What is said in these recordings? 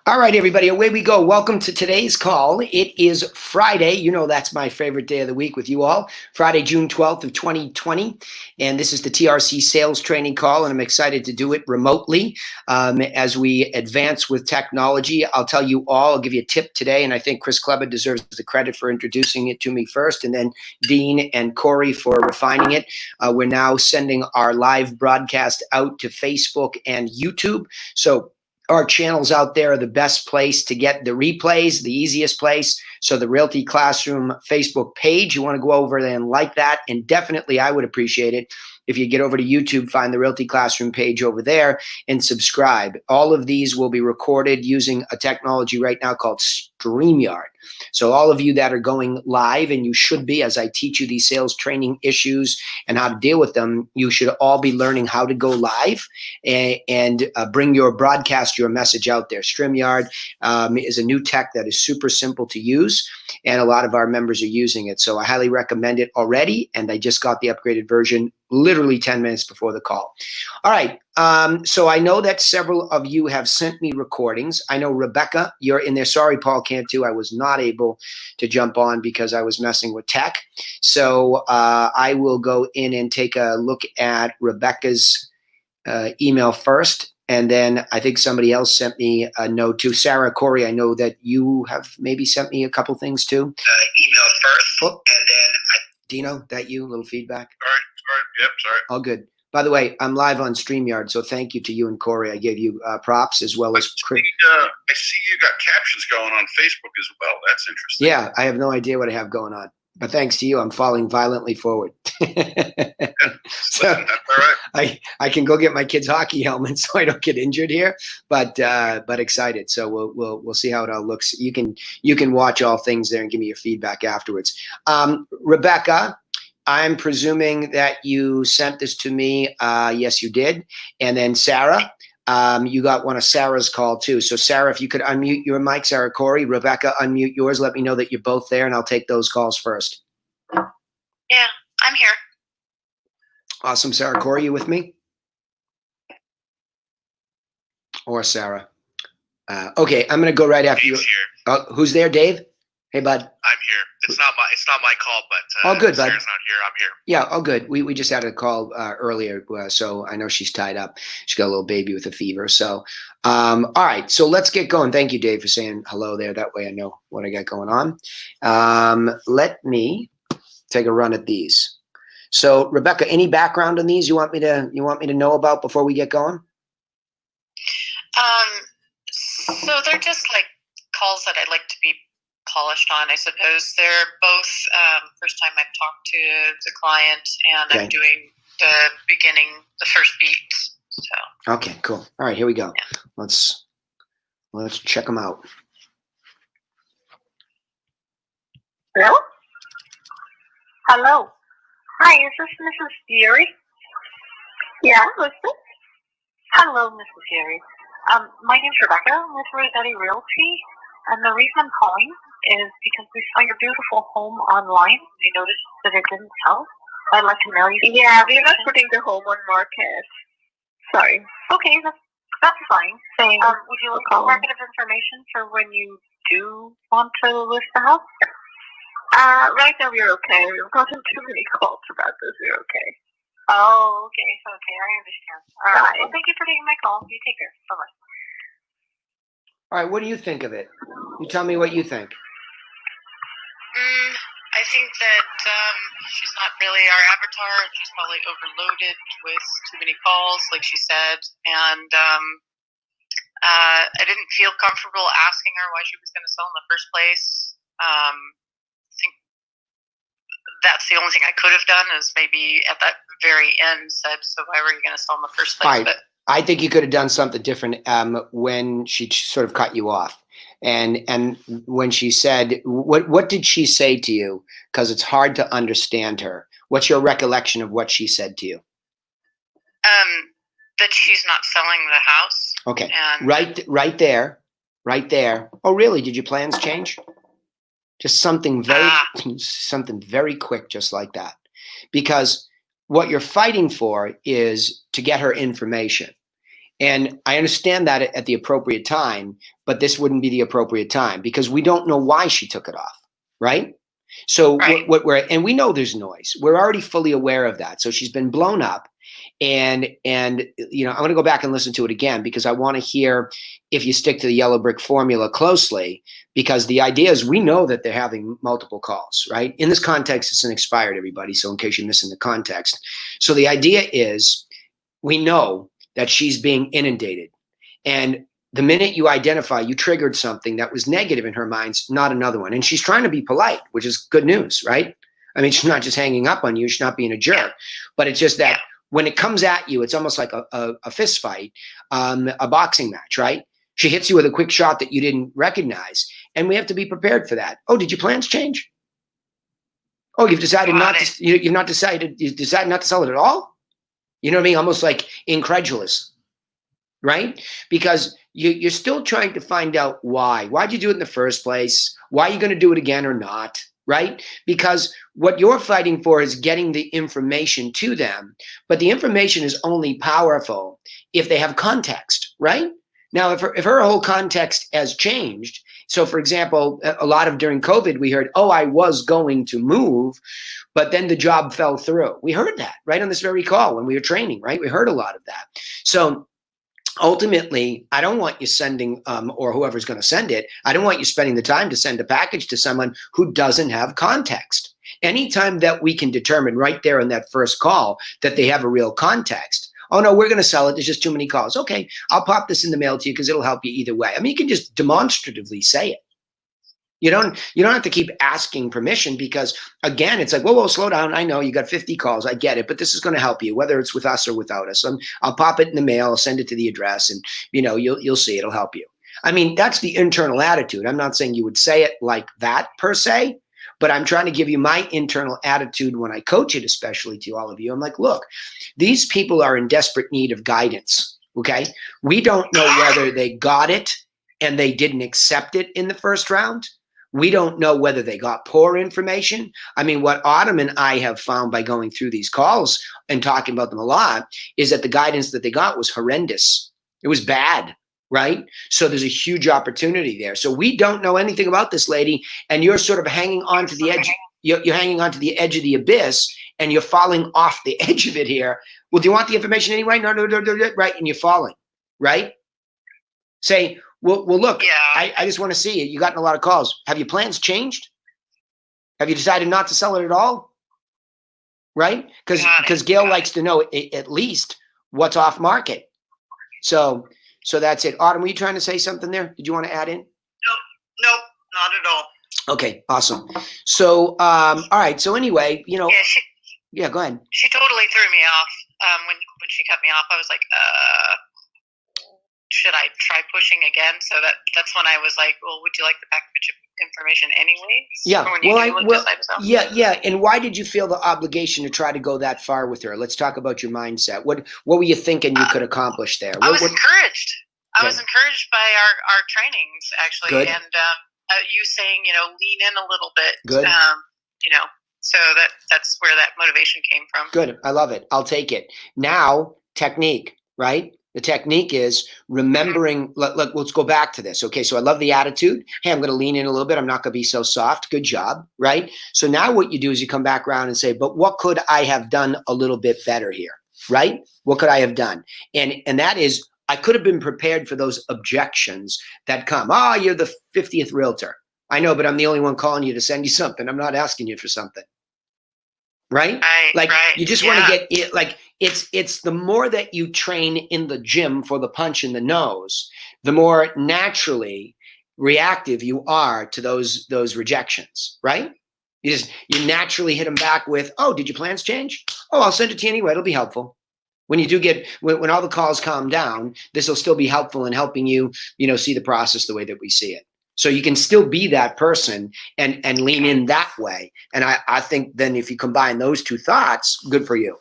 All right, everybody, away we go. Welcome to today's call. It is Friday. You know that's my favorite day of the week with you all. Friday, June 12th of 2020. And this is the TRC sales training call, and I'm excited to do it remotely as we advance with technology. I'll tell you all, I'll give you a tip today, and I think Chris Kleber deserves the credit for introducing it to me first, and then Dean and Corey for refining it. We're now sending our live broadcast out to Facebook and YouTube. So our channels out there are the best place to get the replays, the easiest place. So the Realty Classroom Facebook page, you want to go over there and like that. And definitely, I would appreciate it if you get over to YouTube, find the Realty Classroom page over there and subscribe. All of these will be recorded using a technology right now called StreamYard. So all of you that are going live, and you should be, as I teach you these sales training issues and how to deal with them, you should all be learning how to go live and bring your broadcast, your message out there. StreamYard is a new tech that is super simple to use, and a lot of our members are using it. So I highly recommend it already, and I just got the upgraded version literally 10 minutes before the call. All right. So I know that several of you have sent me recordings. I know Rebecca, you're in there. Sorry, Paul can't too. I was not able to jump on because I was messing with tech. So I will go in and take a look at Rebecca's email first. And then I think somebody else sent me a note too. Sarah, Corey, I know that you have maybe sent me a couple things too. Email first, oh. and then Dino, that you? A little feedback? Sorry. Yep, sorry. All good. By the way, I'm live on StreamYard, so thank you to you and Corey. I gave you props as well as Chris. I see you got captions going on Facebook as well. That's interesting. Yeah, I have no idea what I have going on. But thanks to you, I'm falling violently forward. So Listen, that's all right. I can go get my kids' hockey helmets so I don't get injured here. But excited. So we'll see how it all looks. You can watch all things there and give me your feedback afterwards. Rebecca, I'm presuming that you sent this to me. Yes, you did. And then Sarah, you got one of Sarah's call too. So Sarah, if you could unmute your mic, Sarah, Corey, Rebecca, unmute yours. Let me know that you're both there, and I'll take those calls first. Yeah, I'm here. Awesome. Sarah, Corey, you with me? Or Sarah? Okay, I'm going to go right after you. Dave's here. Who's there, Dave? Hey, bud. I'm here. It's not my call, but oh, good, bud. Sarah's not here. I'm here. Yeah, oh, good. We just had a call earlier, so I know she's tied up. She's got a little baby with a fever. So, all right. So let's get going. Thank you, Dave, for saying hello there. That way I know what I got going on. Let me take a run at these. So, Rebecca, any background on these you want me to know about before we get going? So they're just like calls that I'd like to be polished on, I suppose. They're both first time I've talked to the client, and Okay. I'm doing the first beat. So Okay, cool. All right, here we go. Yeah. Let's check them out. Hello? Hello. Hi, is this Mrs. Fury? Yeah, who's this? Hello, Mrs. Fury. My name's Rebecca. I'm with Realty, and the reason I'm calling is because we saw your beautiful home online. We noticed that it didn't sell. I'd like to know you. Yeah, we're not putting the home on market. Sorry. Okay, that's fine. Would you like a little bit of information for when you do want to list the house? Right now we're okay. We've gotten too many calls about this. We're okay. Oh, okay. Okay, I understand. All right. Well, thank you for taking my call. You take care. Bye-bye. All right, what do you think of it? You tell me what you think. I think that she's not really our avatar. She's probably overloaded with too many calls, like she said, and I didn't feel comfortable asking her why she was going to sell in the first place. I think that's the only thing I could have done, is maybe at that very end said, so why were you going to sell in the first place? Right. But I think you could have done something different when she sort of cut you off. And when she said, what did she say to you? Because it's hard to understand her. What's your recollection of what she said to you? That she's not selling the house. Okay, And right there. Oh, really? Did your plans change? Just something very quick, just like that. Because what you're fighting for is to get her information. And I understand that at the appropriate time, but this wouldn't be the appropriate time because we don't know why she took it off, right? So Right. what we're, and we know there's noise. We're already fully aware of that. So she's been blown up. And you know, I'm going to go back and listen to it again because I want to hear if you stick to the yellow brick formula closely, because the idea is we know that they're having multiple calls, right? In this context, it's an expired, everybody. So in case you're missing the context. So the idea is we know that she's being inundated. And the minute you identify, you triggered something that was negative in her mind, not another one. And she's trying to be polite, which is good news, right? I mean, she's not just hanging up on you. She's not being a jerk, but it's just that when it comes at you, it's almost like a fist fight, a boxing match, right? She hits you with a quick shot that you didn't recognize. And we have to be prepared for that. Oh, did your plans change? Oh, you've decided not to, you decided not to sell it at all? You know what I mean? Almost like incredulous, right? Because you're still trying to find out why. Why'd you do it in the first place? Why are you going to do it again or not? Right? Because what you're fighting for is getting the information to them, but the information is only powerful if they have context, right? Now, if her whole context has changed, so for example, a lot of during COVID, we heard, oh, I was going to move, but then the job fell through. We heard that right on this very call when we were training, right? We heard a lot of that. So ultimately, I don't want you sending, or whoever's going to send it, I don't want you spending the time to send a package to someone who doesn't have context. Anytime that we can determine right there in that first call that they have a real context, oh no, we're going to sell it, there's just too many calls. Okay, I'll pop this in the mail to you because it'll help you either way. I mean, you can just demonstratively say it. You don't have to keep asking permission because, again, it's like, whoa, slow down. I know you got 50 calls. I get it, but this is going to help you, whether it's with us or without us. I'll pop it in the mail, I'll send it to the address, and you'll see it'll help you. I mean, that's the internal attitude. I'm not saying you would say it like that per se, but I'm trying to give you my internal attitude when I coach it, especially to all of you. I'm like, look, these people are in desperate need of guidance. Okay, we don't know whether they got it and they didn't accept it in the first round. We don't know whether they got poor information. I mean, what Autumn and I have found by going through these calls and talking about them a lot is that the guidance that they got was horrendous. It was bad, right? So there's a huge opportunity there. So we don't know anything about this lady, and you're sort of hanging on to the edge. You're hanging on to the edge of the abyss, and you're falling off the edge of it here. Well, do you want the information anyway? No, right? And you're falling, right? Say, well, look, yeah. I just want to see it. You gotten a lot of calls. Have your plans changed? Have you decided not to sell it at all? Right? Because Gail likes to know at least what's off market. So that's it. Autumn, were you trying to say something there? Did you want to add in? Nope, not at all. Okay, awesome. So, all right. So anyway, Yeah, go ahead. She totally threw me off when she cut me off. I was like, should I try pushing again? So that's when I was like, well, would you like the package information anyways? Yeah. Yeah. And why did you feel the obligation to try to go that far with her? Let's talk about your mindset. What were you thinking you could accomplish there? I was encouraged. Okay. I was encouraged by our trainings, actually. Good. And you saying, lean in a little bit. Good. So that's where that motivation came from. Good. I love it. I'll take it. Now, technique, right? The technique is remembering, let's go back to this. Okay, so I love the attitude. Hey, I'm going to lean in a little bit. I'm not going to be so soft. Good job, right? So now what you do is you come back around and say, but what could I have done a little bit better here, right? What could I have done? And that is, I could have been prepared for those objections that come. Oh, you're the 50th realtor. I know, but I'm the only one calling you to send you something. I'm not asking you for something. Right? You just want to get it. Like it's the more that you train in the gym for the punch in the nose, the more naturally reactive you are to those rejections, right? You naturally hit them back with, oh, did your plans change? Oh, I'll send it to you anyway. It'll be helpful. When you do when all the calls calm down, this will still be helpful in helping you, see the process the way that we see it. So you can still be that person and lean in that way. And I think then if you combine those two thoughts, good for you.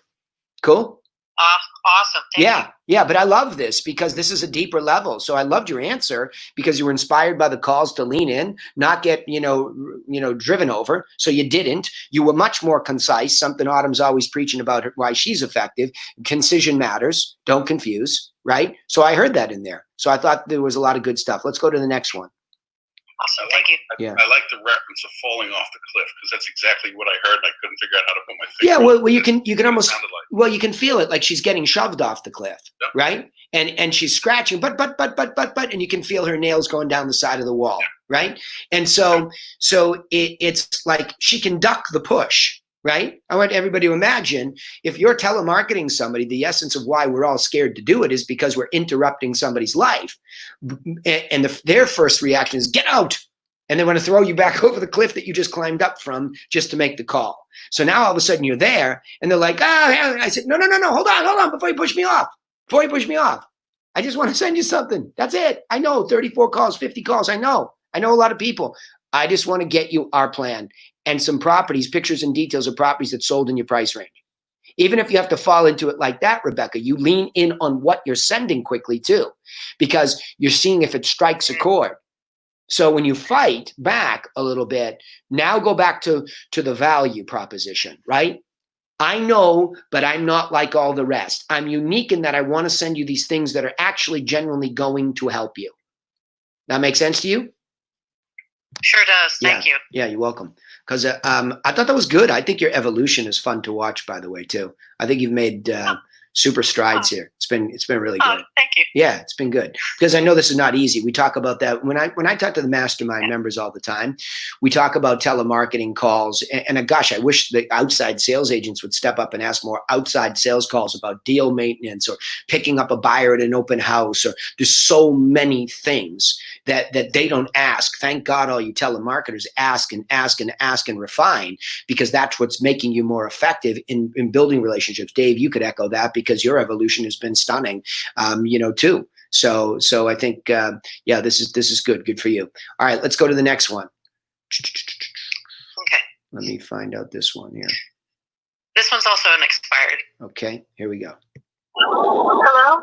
Cool? Awesome. Thank you. Yeah. But I love this because this is a deeper level. So I loved your answer because you were inspired by the calls to lean in, not get, driven over. So you didn't. You were much more concise, something Autumn's always preaching about why she's effective. Concision matters. Don't confuse. right? So I heard that in there. So I thought there was a lot of good stuff. Let's go to the next one. Awesome. Thank you. Yeah. I like the reference of falling off the cliff because that's exactly what I heard. And I couldn't figure out how to put my finger. Yeah, on well, it. you can almost, sounded like. well, you can feel it like she's getting shoved off the cliff, Yep. right? And she's scratching, but, and you can feel her nails going down the side of the wall, right? And so it's like she can duck the push, right? I want everybody to imagine if you're telemarketing somebody, the essence of why we're all scared to do it is because we're interrupting somebody's life. And their first reaction is get out. And they want to throw you back over the cliff that you just climbed up from just to make the call. So now all of a sudden you're there and they're like, I said, no, hold on, before you push me off. I just want to send you something. That's it. I know 34 calls, 50 calls. I know a lot of people. I just want to get you our plan and some properties, pictures and details of properties that sold in your price range. Even if you have to fall into it like that, Rebecca, you lean in on what you're sending quickly too, because you're seeing if it strikes a chord. So when you fight back a little bit, now go back to the value proposition, right? I know, but I'm not like all the rest. I'm unique in that I want to send you these things that are actually genuinely going to help you. That make sense to you? Sure does. Thank you. Yeah, you're welcome. Because I thought that was good. I think your evolution is fun to watch, by the way, too. I think you've made super strides here. It's been really good. Thank you. Yeah, it's been good because I know this is not easy. We talk about that when I talk to the mastermind members all the time. We talk about telemarketing calls, and gosh, I wish the outside sales agents would step up and ask more outside sales calls about deal maintenance or picking up a buyer at an open house. Or there's so many things that they don't ask. Thank God, all you telemarketers ask and refine, because that's what's making you more effective in building relationships. Dave, you could echo that because your evolution has been stunning, too. So I think, this is good for you. All right, let's go to the next one. Okay. Let me find out this one here. This one's also unexpired. Okay, here we go. Hello?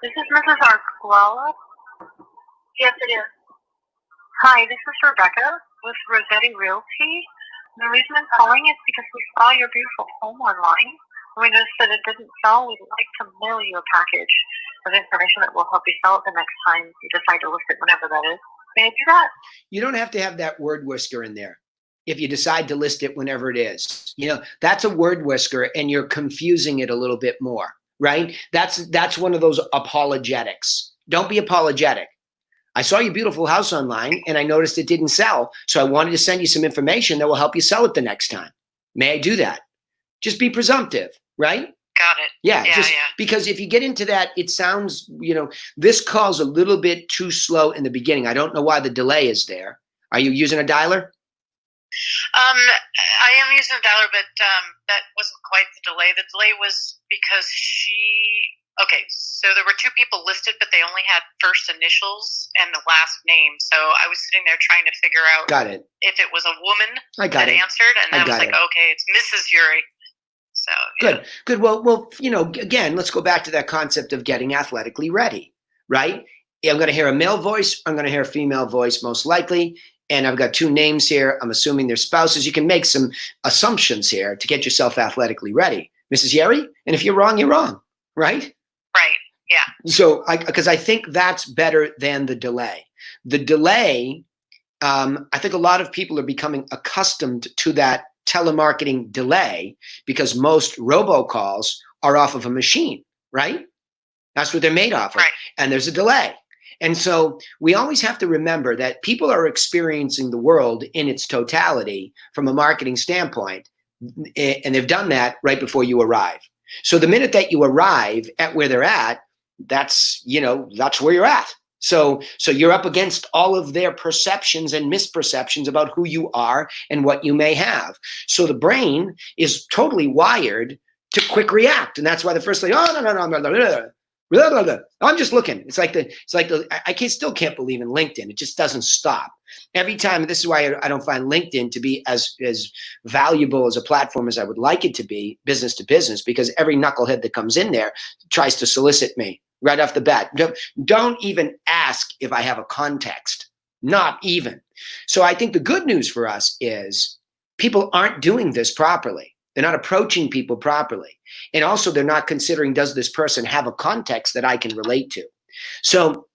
This is Mrs. Arquella? Yes, it is. Hi, this is Rebecca with Realty. The reason I'm calling is because we saw your beautiful home online. We noticed that it didn't sell. We'd like to mail you a package of information that will help you sell it the next time you decide to list it, whenever that is. May I do that? You don't have to have that word whisker in there if you decide to list it whenever it is. That's a word whisker and you're confusing it a little bit more, right? That's one of those apologetics. Don't be apologetic. I saw your beautiful house online and I noticed it didn't sell. So I wanted to send you some information that will help you sell it the next time. May I do that? Just be presumptive, right? Got it. Yeah, because if you get into that, it sounds, this call's a little bit too slow in the beginning. I don't know why the delay is there. Are you using a dialer? I am using a dialer, but that wasn't quite the delay. The delay was because so there were two people listed, but they only had first initials and the last name. So I was sitting there trying to figure out if it was a woman that answered, and I was like, okay, it's Mrs. Yuri. So good. Well, again, let's go back to that concept of getting athletically ready, right? I'm going to hear a male voice. I'm going to hear a female voice, most likely. And I've got two names here. I'm assuming they're spouses. You can make some assumptions here to get yourself athletically ready. Mrs. Yeri? And if you're wrong, right? Right. Yeah. So, because I think that's better than the delay. The delay, I think a lot of people are becoming accustomed to that telemarketing delay because most robocalls are off of a machine, right? That's what they're made off of. Right. And there's a delay. And so we always have to remember that people are experiencing the world in its totality from a marketing standpoint. And they've done that right before you arrive. So the minute that you arrive at where they're at, that's where you're at. So you're up against all of their perceptions and misperceptions about who you are and what you may have. So the brain is totally wired to quick react. And that's why the first thing, I'm just looking. It's like I still can't believe in LinkedIn. It just doesn't stop. Every time, this is why I don't find LinkedIn to be as valuable as a platform as I would like it to be, business to business, because every knucklehead that comes in there tries to solicit me right off the bat. Don't even ask if I have a context. Not even. So I think the good news for us is people aren't doing this properly. They're not approaching people properly. And also they're not considering, does this person have a context that I can relate to? So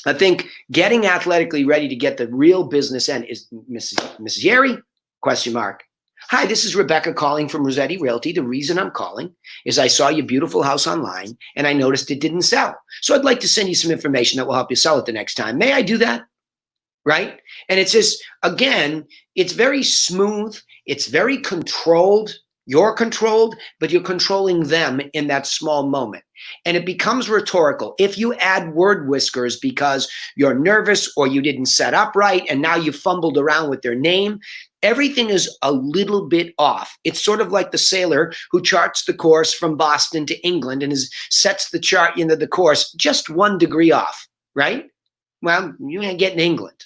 I think getting athletically ready to get the real business end is Mrs. Yeri? Question mark. Hi, this is Rebecca calling from Rossetti Realty. The reason I'm calling is I saw your beautiful house online and I noticed it didn't sell. So I'd like to send you some information that will help you sell it the next time. May I do that? Right? And it's just, again, it's very smooth. It's very controlled. You're controlled, but you're controlling them in that small moment. And it becomes rhetorical. If you add word whiskers because you're nervous or you didn't set up right and now you fumbled around with their name, everything is a little bit off. It's sort of like the sailor who charts the course from Boston to England and sets the chart into the course just 1 degree off, right? Well, you ain't getting England.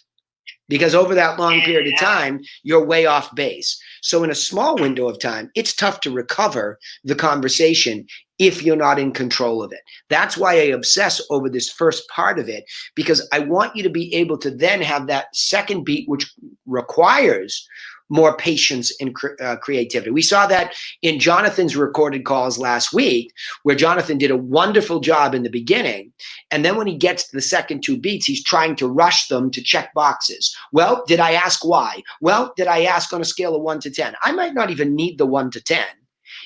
Because over that long period of time, you're way off base. So in a small window of time, it's tough to recover the conversation if you're not in control of it. That's why I obsess over this first part of it, because I want you to be able to then have that second beat, which requires more patience and creativity. We saw that in Jonathan's recorded calls last week, where Jonathan did a wonderful job in the beginning. And then when he gets to the second 2 beats, he's trying to rush them to check boxes. Well, did I ask why? Well, did I ask on a scale of 1 to 10? I might not even need the 1 to 10.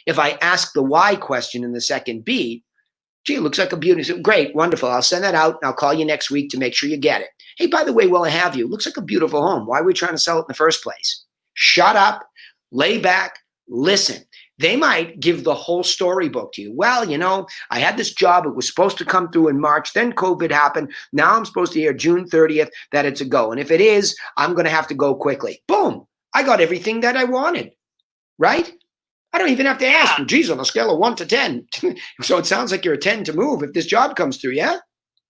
If I ask the why question in the second beat, gee, it looks like a beauty. Great, wonderful. I'll send that out and I'll call you next week to make sure you get it. Hey, by the way, while I have you, it looks like a beautiful home. Why are we trying to sell it in the first place? Shut up, lay back, listen. They might give the whole storybook to you. Well, you know, I had this job. It was supposed to come through in March. Then COVID happened. Now I'm supposed to hear June 30th that it's a go. And if it is, I'm going to have to go quickly. Boom. I got everything that I wanted, right? I don't even have to ask. Well, geez, on a scale of 1 to 10. So it sounds like you're a 10 to move if this job comes through, yeah?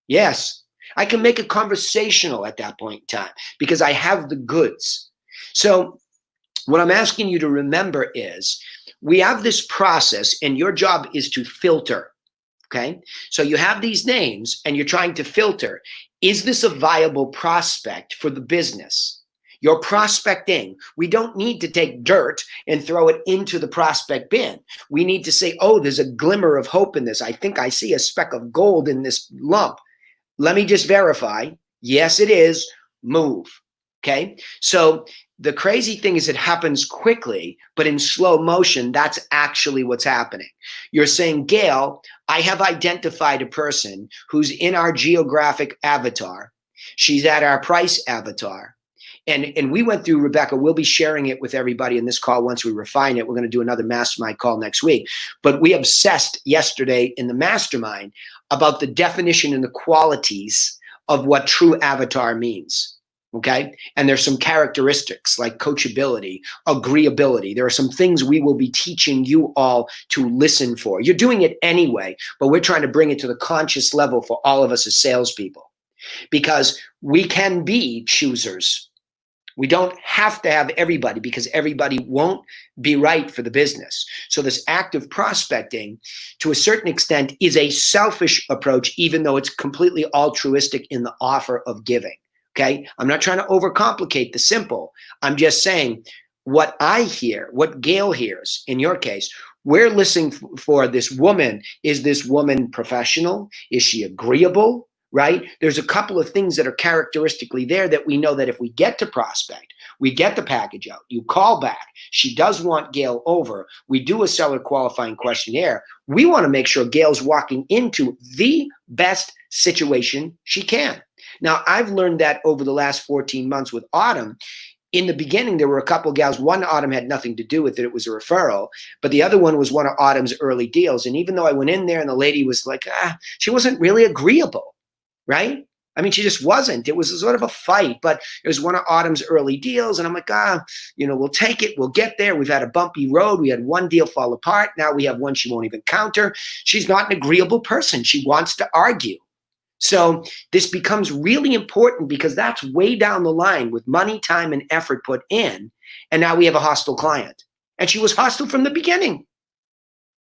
Yes. I can make it conversational at that point in time because I have the goods. So what I'm asking you to remember is we have this process and your job is to filter, okay? So you have these names and you're trying to filter. Is this a viable prospect for the business? You're prospecting. We don't need to take dirt and throw it into the prospect bin. We need to say, oh, there's a glimmer of hope in this. I think I see a speck of gold in this lump. Let me just verify. Yes, it is. Move, okay? So the crazy thing is it happens quickly, but in slow motion, that's actually what's happening. You're saying, Gail, I have identified a person who's in our geographic avatar. She's at our price avatar. And we went through, Rebecca, we'll be sharing it with everybody in this call once we refine it. We're going to do another mastermind call next week. But we obsessed yesterday in the mastermind about the definition and the qualities of what true avatar means. Okay. And there's some characteristics like coachability, agreeability. There are some things we will be teaching you all to listen for. You're doing it anyway, but we're trying to bring it to the conscious level for all of us as salespeople, because we can be choosers. We don't have to have everybody because everybody won't be right for the business. So this active prospecting, to a certain extent, is a selfish approach, even though it's completely altruistic in the offer of giving. Okay, I'm not trying to overcomplicate the simple. I'm just saying what I hear, what Gail hears in your case, we're listening for this woman. Is this woman professional? Is she agreeable? Right? There's a couple of things that are characteristically there that we know that if we get to prospect, we get the package out, you call back, she does want Gail over, we do a seller qualifying questionnaire, we want to make sure Gail's walking into the best situation she can. Now, I've learned that over the last 14 months with Autumn. In the beginning, there were a couple of gals. One Autumn had nothing to do with it. It was a referral. But the other one was one of Autumn's early deals. And even though I went in there and the lady was like, she wasn't really agreeable, right? I mean, she just wasn't. It was a sort of a fight, but it was one of Autumn's early deals. And I'm like, we'll take it. We'll get there. We've had a bumpy road. We had one deal fall apart. Now we have one she won't even counter. She's not an agreeable person. She wants to argue. So this becomes really important because that's way down the line with money, time, and effort put in. And now we have a hostile client. And she was hostile from the beginning.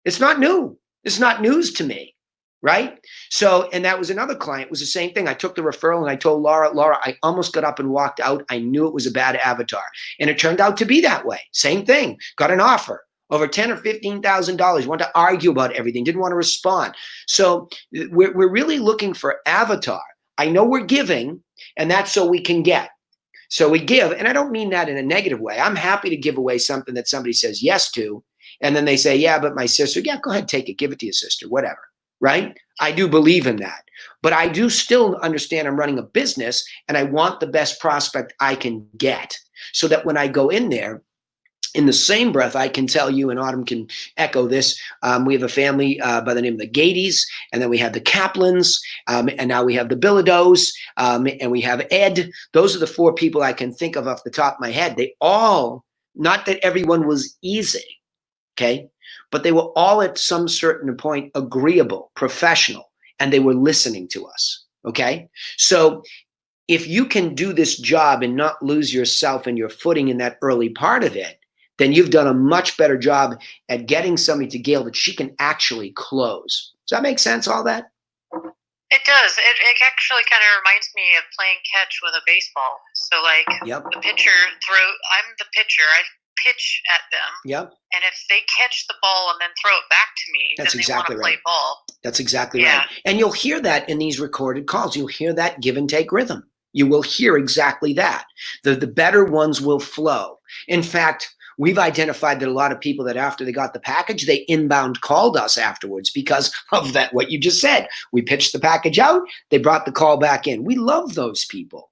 It's not new. It's not news to me, right? So, and that was another client. It was the same thing. I took the referral and I told Laura, I almost got up and walked out. I knew it was a bad avatar. And it turned out to be that way. Same thing. Got an offer. over $10,000 or $15,000, want to argue about everything, didn't want to respond. So we're really looking for avatar. I know we're giving, and that's so we can get. So we give, and I don't mean that in a negative way. I'm happy to give away something that somebody says yes to, and then they say, yeah, but my sister, yeah, go ahead, take it, give it to your sister, whatever, right? I do believe in that. But I do still understand I'm running a business, and I want the best prospect I can get, so that when I go in there, in the same breath, I can tell you, and Autumn can echo this, we have a family by the name of the Gateys, and then we have the Kaplans, and now we have the Bilodeaus, and we have Ed. Those are the four people I can think of off the top of my head. They all, not that everyone was easy, okay, but they were all at some certain point agreeable, professional, and they were listening to us, okay? So if you can do this job and not lose yourself and your footing in that early part of it, then you've done a much better job at getting somebody to Gail that she can actually close. Does that make sense, all that? It does. It actually kind of reminds me of playing catch with a baseball. So, like, the pitcher I'm the pitcher. I pitch at them. Yep. And if they catch the ball and then throw it back to me, That's then exactly they want to play ball. That's exactly right. And you'll hear that in these recorded calls. You'll hear that give and take rhythm. You will hear exactly that. The better ones will flow. In fact, we've identified that a lot of people that after they got the package, they inbound called us afterwards because of that, what you just said. We pitched the package out, they brought the call back in. We love those people,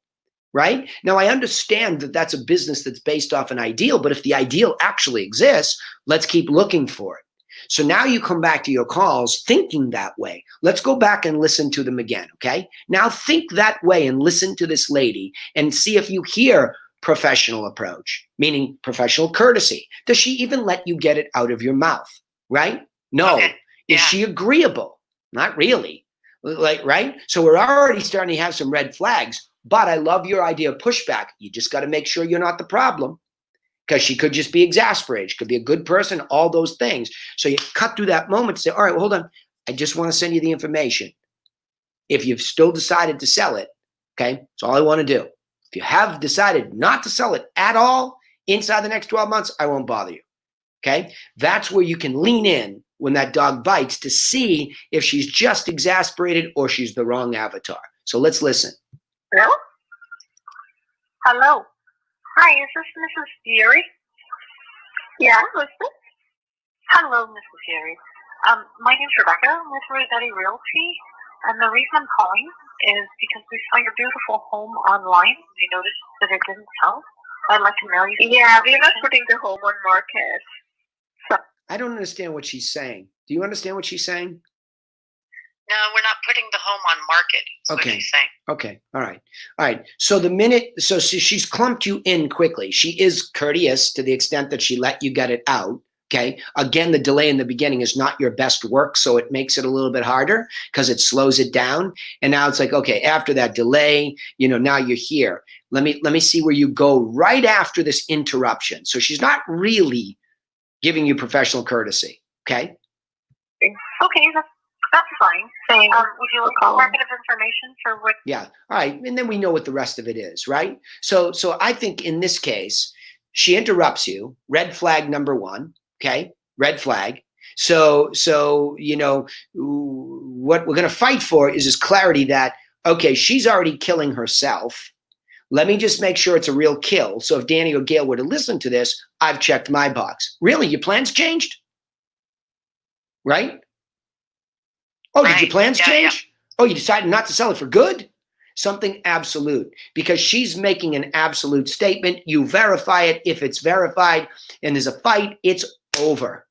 right? Now, I understand that that's a business that's based off an ideal, but if the ideal actually exists, let's keep looking for it. So now you come back to your calls thinking that way. Let's go back and listen to them again, okay? Now think that way and listen to this lady and see if you hear professional approach, meaning professional courtesy. Does she even let you get it out of your mouth, right? No. Okay. Is she agreeable? Not really, right? So we're already starting to have some red flags, but I love your idea of pushback. You just got to make sure you're not the problem, because she could just be exasperated. She could be a good person, all those things. So you cut through that moment and say, all right, well, hold on. I just want to send you the information. If you've still decided to sell it, okay, that's all I want to do. If you have decided not to sell it at all inside the next 12 months, I won't bother you, okay? That's where you can lean in when that dog bites to see if she's just exasperated or she's the wrong avatar. So let's listen. Hello? Hello. Hi, is this Mrs. Fury? Yeah, who's this? Hello, Mrs. Fury. My name's Rebecca. I'm with Realty, and the reason I'm calling is because we saw your beautiful home online. We noticed that it didn't sell. I'd like to know you. Yeah, we're not putting the home on market. So. I don't understand what she's saying. Do you understand what she's saying? No, we're not putting the home on market. Is what she's saying. Okay. All right. So she's clumped you in quickly. She is courteous to the extent that she let you get it out. Okay. Again, the delay in the beginning is not your best work, so it makes it a little bit harder because it slows it down. And now it's like, okay, after that delay, now you're here. Let me see where you go right after this interruption. So she's not really giving you professional courtesy. Okay. Okay, that's fine. Would you like a market of information for what? Yeah. All right. And then we know what the rest of it is, right? So I think in this case, she interrupts you. Red flag number one. Okay. Red flag. So what we're going to fight for is this clarity that, okay, she's already killing herself. Let me just make sure it's a real kill. So if Danny or Gail were to listen to this, I've checked my box. Really? Your plans changed? Right? Oh, did your plans change? Yeah. Oh, you decided not to sell it for good? Something absolute, because she's making an absolute statement. You verify it. If it's verified and there's a fight, it's over.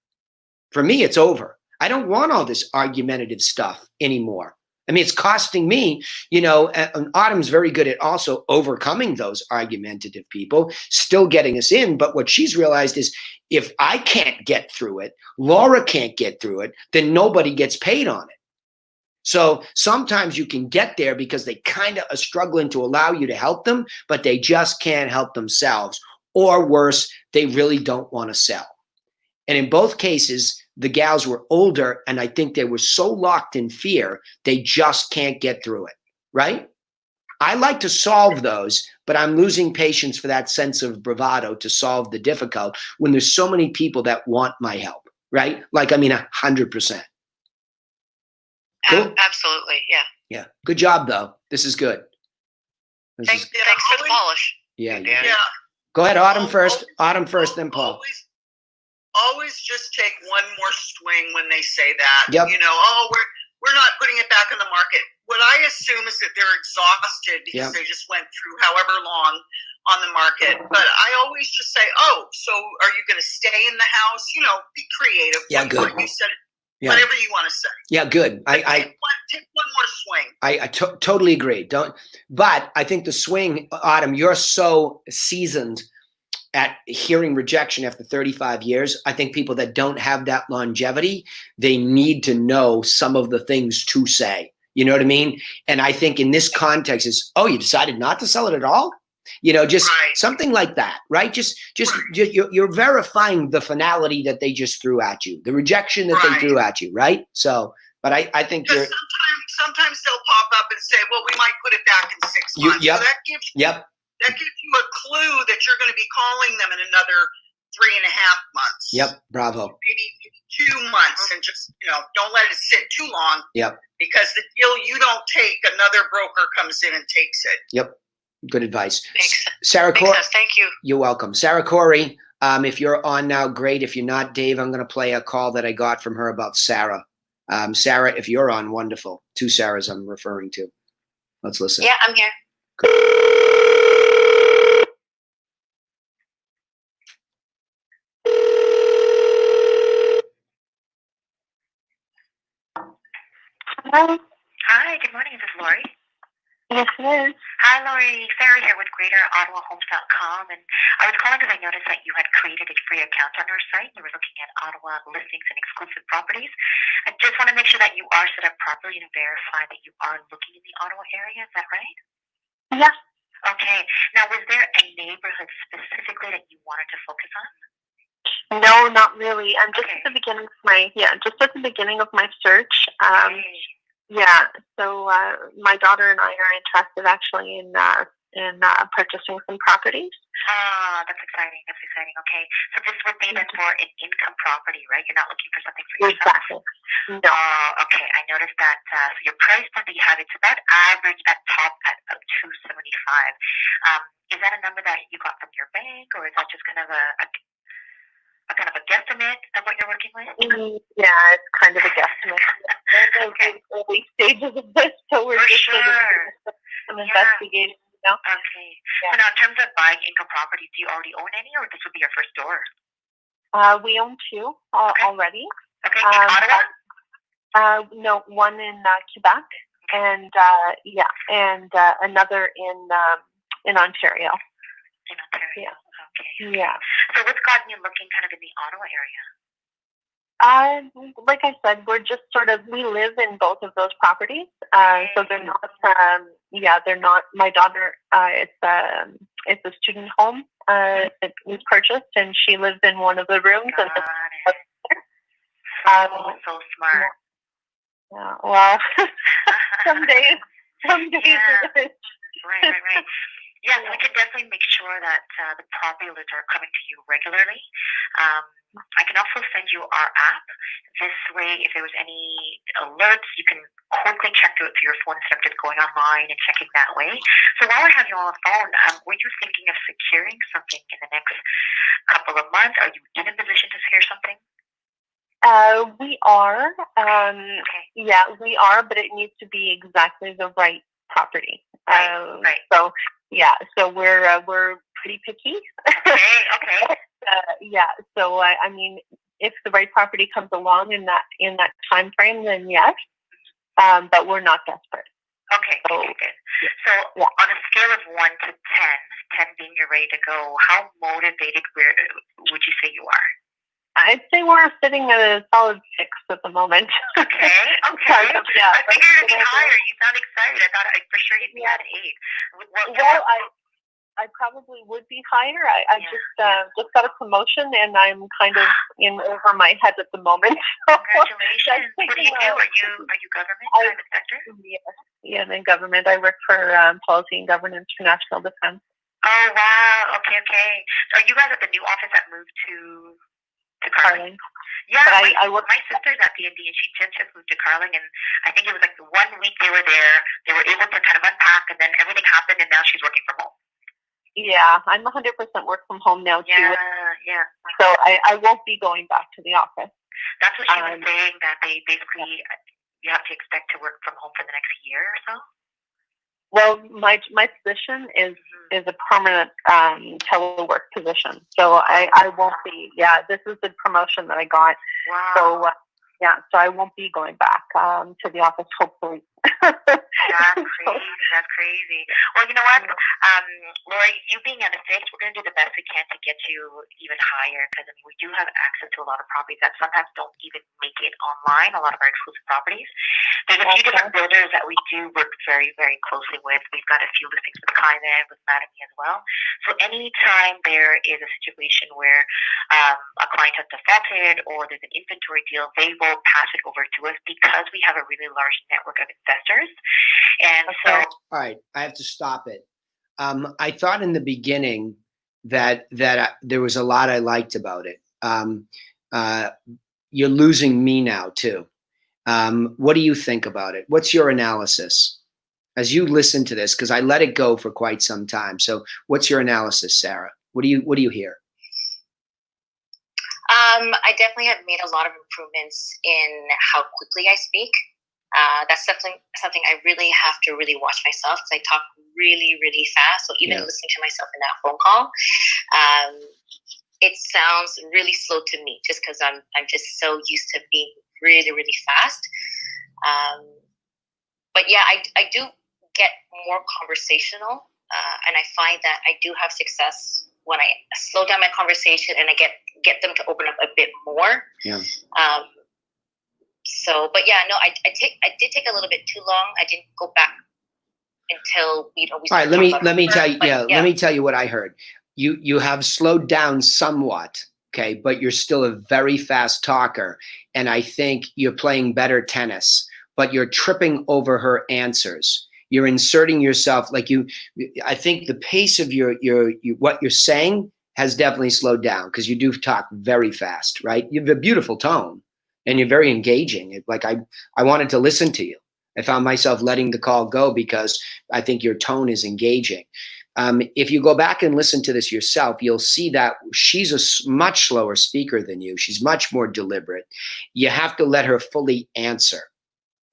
For me, it's over. I don't want all this argumentative stuff anymore. I mean, it's costing me, and Autumn's very good at also overcoming those argumentative people, still getting us in. But what she's realized is if I can't get through it, Laura can't get through it, then nobody gets paid on it. So sometimes you can get there because they kind of are struggling to allow you to help them, but they just can't help themselves. Or worse, they really don't want to sell. And in both cases, the gals were older, and I think they were so locked in fear, they just can't get through it, right? I like to solve those, but I'm losing patience for that sense of bravado to solve the difficult when there's so many people that want my help, right? Like, I mean, 100%. Cool. Absolutely, yeah. Yeah. Good job, though. This is good. Thanks for the polish. Yeah. Yeah. Go ahead, Autumn first. Autumn first, then Paul. Always just take one more swing when they say that. Yep. You know, oh, we're not putting it back on the market. What I assume is that they're exhausted because they just went through however long on the market. But I always just say, oh, so are you going to stay in the house? You know, be creative. Yeah, good. You said whatever you want to say. Yeah, good. Take one more swing. I totally agree. But I think the swing, Autumn, you're so seasoned at hearing rejection after 35 years. I think people that don't have that longevity, they need to know some of the things to say. You know what I mean? And I think in this context is, oh, you decided not to sell it at all? You know, just something like that, right? Just you're verifying the finality that they just threw at you, the rejection that they threw at you, right? So, but I think you're. Sometimes they'll pop up and say, well, we might put it back in 6 months. Yep. So that gives you a clue that you're going to be calling them in another 3.5 months. Yep. Bravo. Maybe 2 months, and just, you know, don't let it sit too long. Yep. Because the deal you don't take, another broker comes in and takes it. Yep. Good advice. Thanks. Sarah Corey. Thank you. You're welcome. Sarah Corey, if you're on now, great. If you're not, Dave, I'm going to play a call that I got from her about Sarah. Sarah, if you're on, wonderful. 2 Sarahs I'm referring to. Let's listen. Yeah, I'm here. Hello. Hi, good morning. Is this Lori? Yes, it is. Hi, Lori. Sarah here with GreaterOttawaHomes.com, and I was calling because I noticed that you had created a free account on our site. You were looking at Ottawa listings and exclusive properties. I just want to make sure that you are set up properly and verify that you are looking in the Ottawa area. Is that right? Yeah. Okay. Now, was there a neighborhood specifically that you wanted to focus on? No, not really. I'm just at the beginning of my search. Yeah. So my daughter and I are interested actually in purchasing some properties. Ah, that's exciting. Okay. So this would be then for an income property, right? You're not looking for something for yourself? Exactly. No. Oh, okay. I noticed that. So your price point that you have, it's about average at top at about $275. Is that a number that you got from your bank, or is that just kind of a kind of a guesstimate of what you're working with? Yeah, it's kind of a guesstimate. Okay. Early stages of this, so we're just sort of some investigating. You know? Okay. Yeah. So now, in terms of buying income properties, do you already own any, or this would be your first door? We own 2 already. Okay. In Ottawa? No, one in Quebec, and another in Ontario. In Ontario. Yeah. Okay. Yeah. So what's gotten you looking kind of in the Ottawa area? Like I said, we live in both of those properties. So they're not, they're not, my daughter, it's a student home, that was purchased, and she lives in one of the rooms. So smart. Yeah, well, some days. Yeah. Right. Yeah, so we can definitely make sure that the property alerts are coming to you regularly. I can also send you our app. This way, if there was any alerts, you can quickly check through it through your phone instead of just going online and checking that way. So while I have you on the phone, were you thinking of securing something in the next couple of months? Are you in a position to secure something? We are. Yeah, we are, but it needs to be exactly the right property. Right. So we're pretty picky. Okay. Yeah. So I mean, if the right property comes along in that time frame, then yes. But we're not desperate. Okay. Good. So on a scale of 1 to 10, 10 being you're ready to go, how motivated would you say you are? I'd say we're sitting at a solid 6 at the moment. Okay. I figured it'd be higher. You sound excited. I thought for sure you'd be at 8. I probably would be higher. I just got a promotion, and I'm kind of in over my head at the moment. Congratulations! What do you do? Are you government, private sector? Yeah, in government. I work for Policy and Governance for National Defense. Oh wow! Okay. So are you guys at the new office that moved to Carling? Yeah, my sister's at D&D, and she just moved to Carling, and I think it was like the 1 week they were there, they were able to kind of unpack, and then everything happened, and now she's working from home. Yeah, I'm 100% work from home now too. Yeah. So I won't be going back to the office. That's what she was saying, that they basically, you have to expect to work from home for the next year or so? Well, my position is a permanent telework position. So I won't be, this is the promotion that I got. Wow. So, so I won't be going back to the office, hopefully. That's crazy. Well, you know what, Lori, you being at a 6, we're going to do the best we can to get you even higher, because we do have access to a lot of properties that sometimes don't even make it online, a lot of our exclusive properties. There's a few different builders that we do work very, very closely with. We've got a few listings with Kyman, with Madame as well. So anytime there is a situation where a client has defaulted or there's an inventory deal, they will pass it over to us because we have a really large network of investors. And so, all right, I have to stop it. I thought in the beginning that there was a lot I liked about it. You're losing me now too. What do you think about it? What's your analysis as you listen to this? Because I let it go for quite some time. So, what's your analysis, Sarah? What do you hear? I definitely have made a lot of improvements in how quickly I speak. That's definitely something I really have to really watch myself, because I talk really, really fast. So even listening to myself in that phone call, it sounds really slow to me, just because I'm just so used to being really, really fast. But yeah, I do get more conversational, and I find that I do have success when I slow down my conversation and I get them to open up a bit more. Yeah. So, but yeah, no, I did take a little bit too long. I didn't go back until we. All right, let me tell you. Let me tell you what I heard. You have slowed down somewhat, okay, but you're still a very fast talker, and I think you're playing better tennis. But you're tripping over her answers. You're inserting yourself like you. I think the pace of your what you're saying has definitely slowed down, because you do talk very fast, right? You have a beautiful tone. And you're very engaging. Like I wanted to listen to you. I found myself letting the call go because I think your tone is engaging. If you go back and listen to this yourself, you'll see that she's a much slower speaker than you. She's much more deliberate. You have to let her fully answer,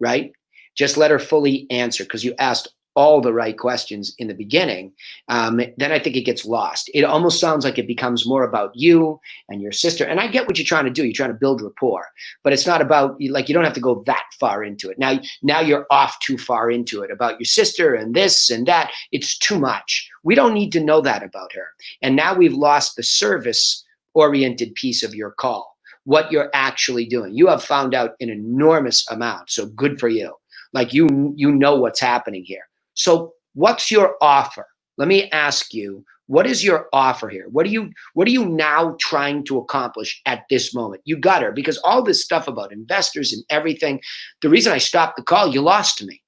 right? Just let her fully answer, because you asked all the right questions in the beginning. Then I think it gets lost. It almost sounds like it becomes more about you and your sister. And I get what you're trying to do. You're trying to build rapport, but it's not about, like, you don't have to go that far into it. Now you're off too far into it about your sister and this and that. It's too much. We don't need to know that about her. And now we've lost the service oriented piece of your call, what you're actually doing. You have found out an enormous amount. So good for you. Like you know what's happening here. So what's your offer? Let me ask you, what is your offer here? What are you now trying to accomplish at this moment? You got her, because all this stuff about investors and everything, the reason I stopped the call, you lost me.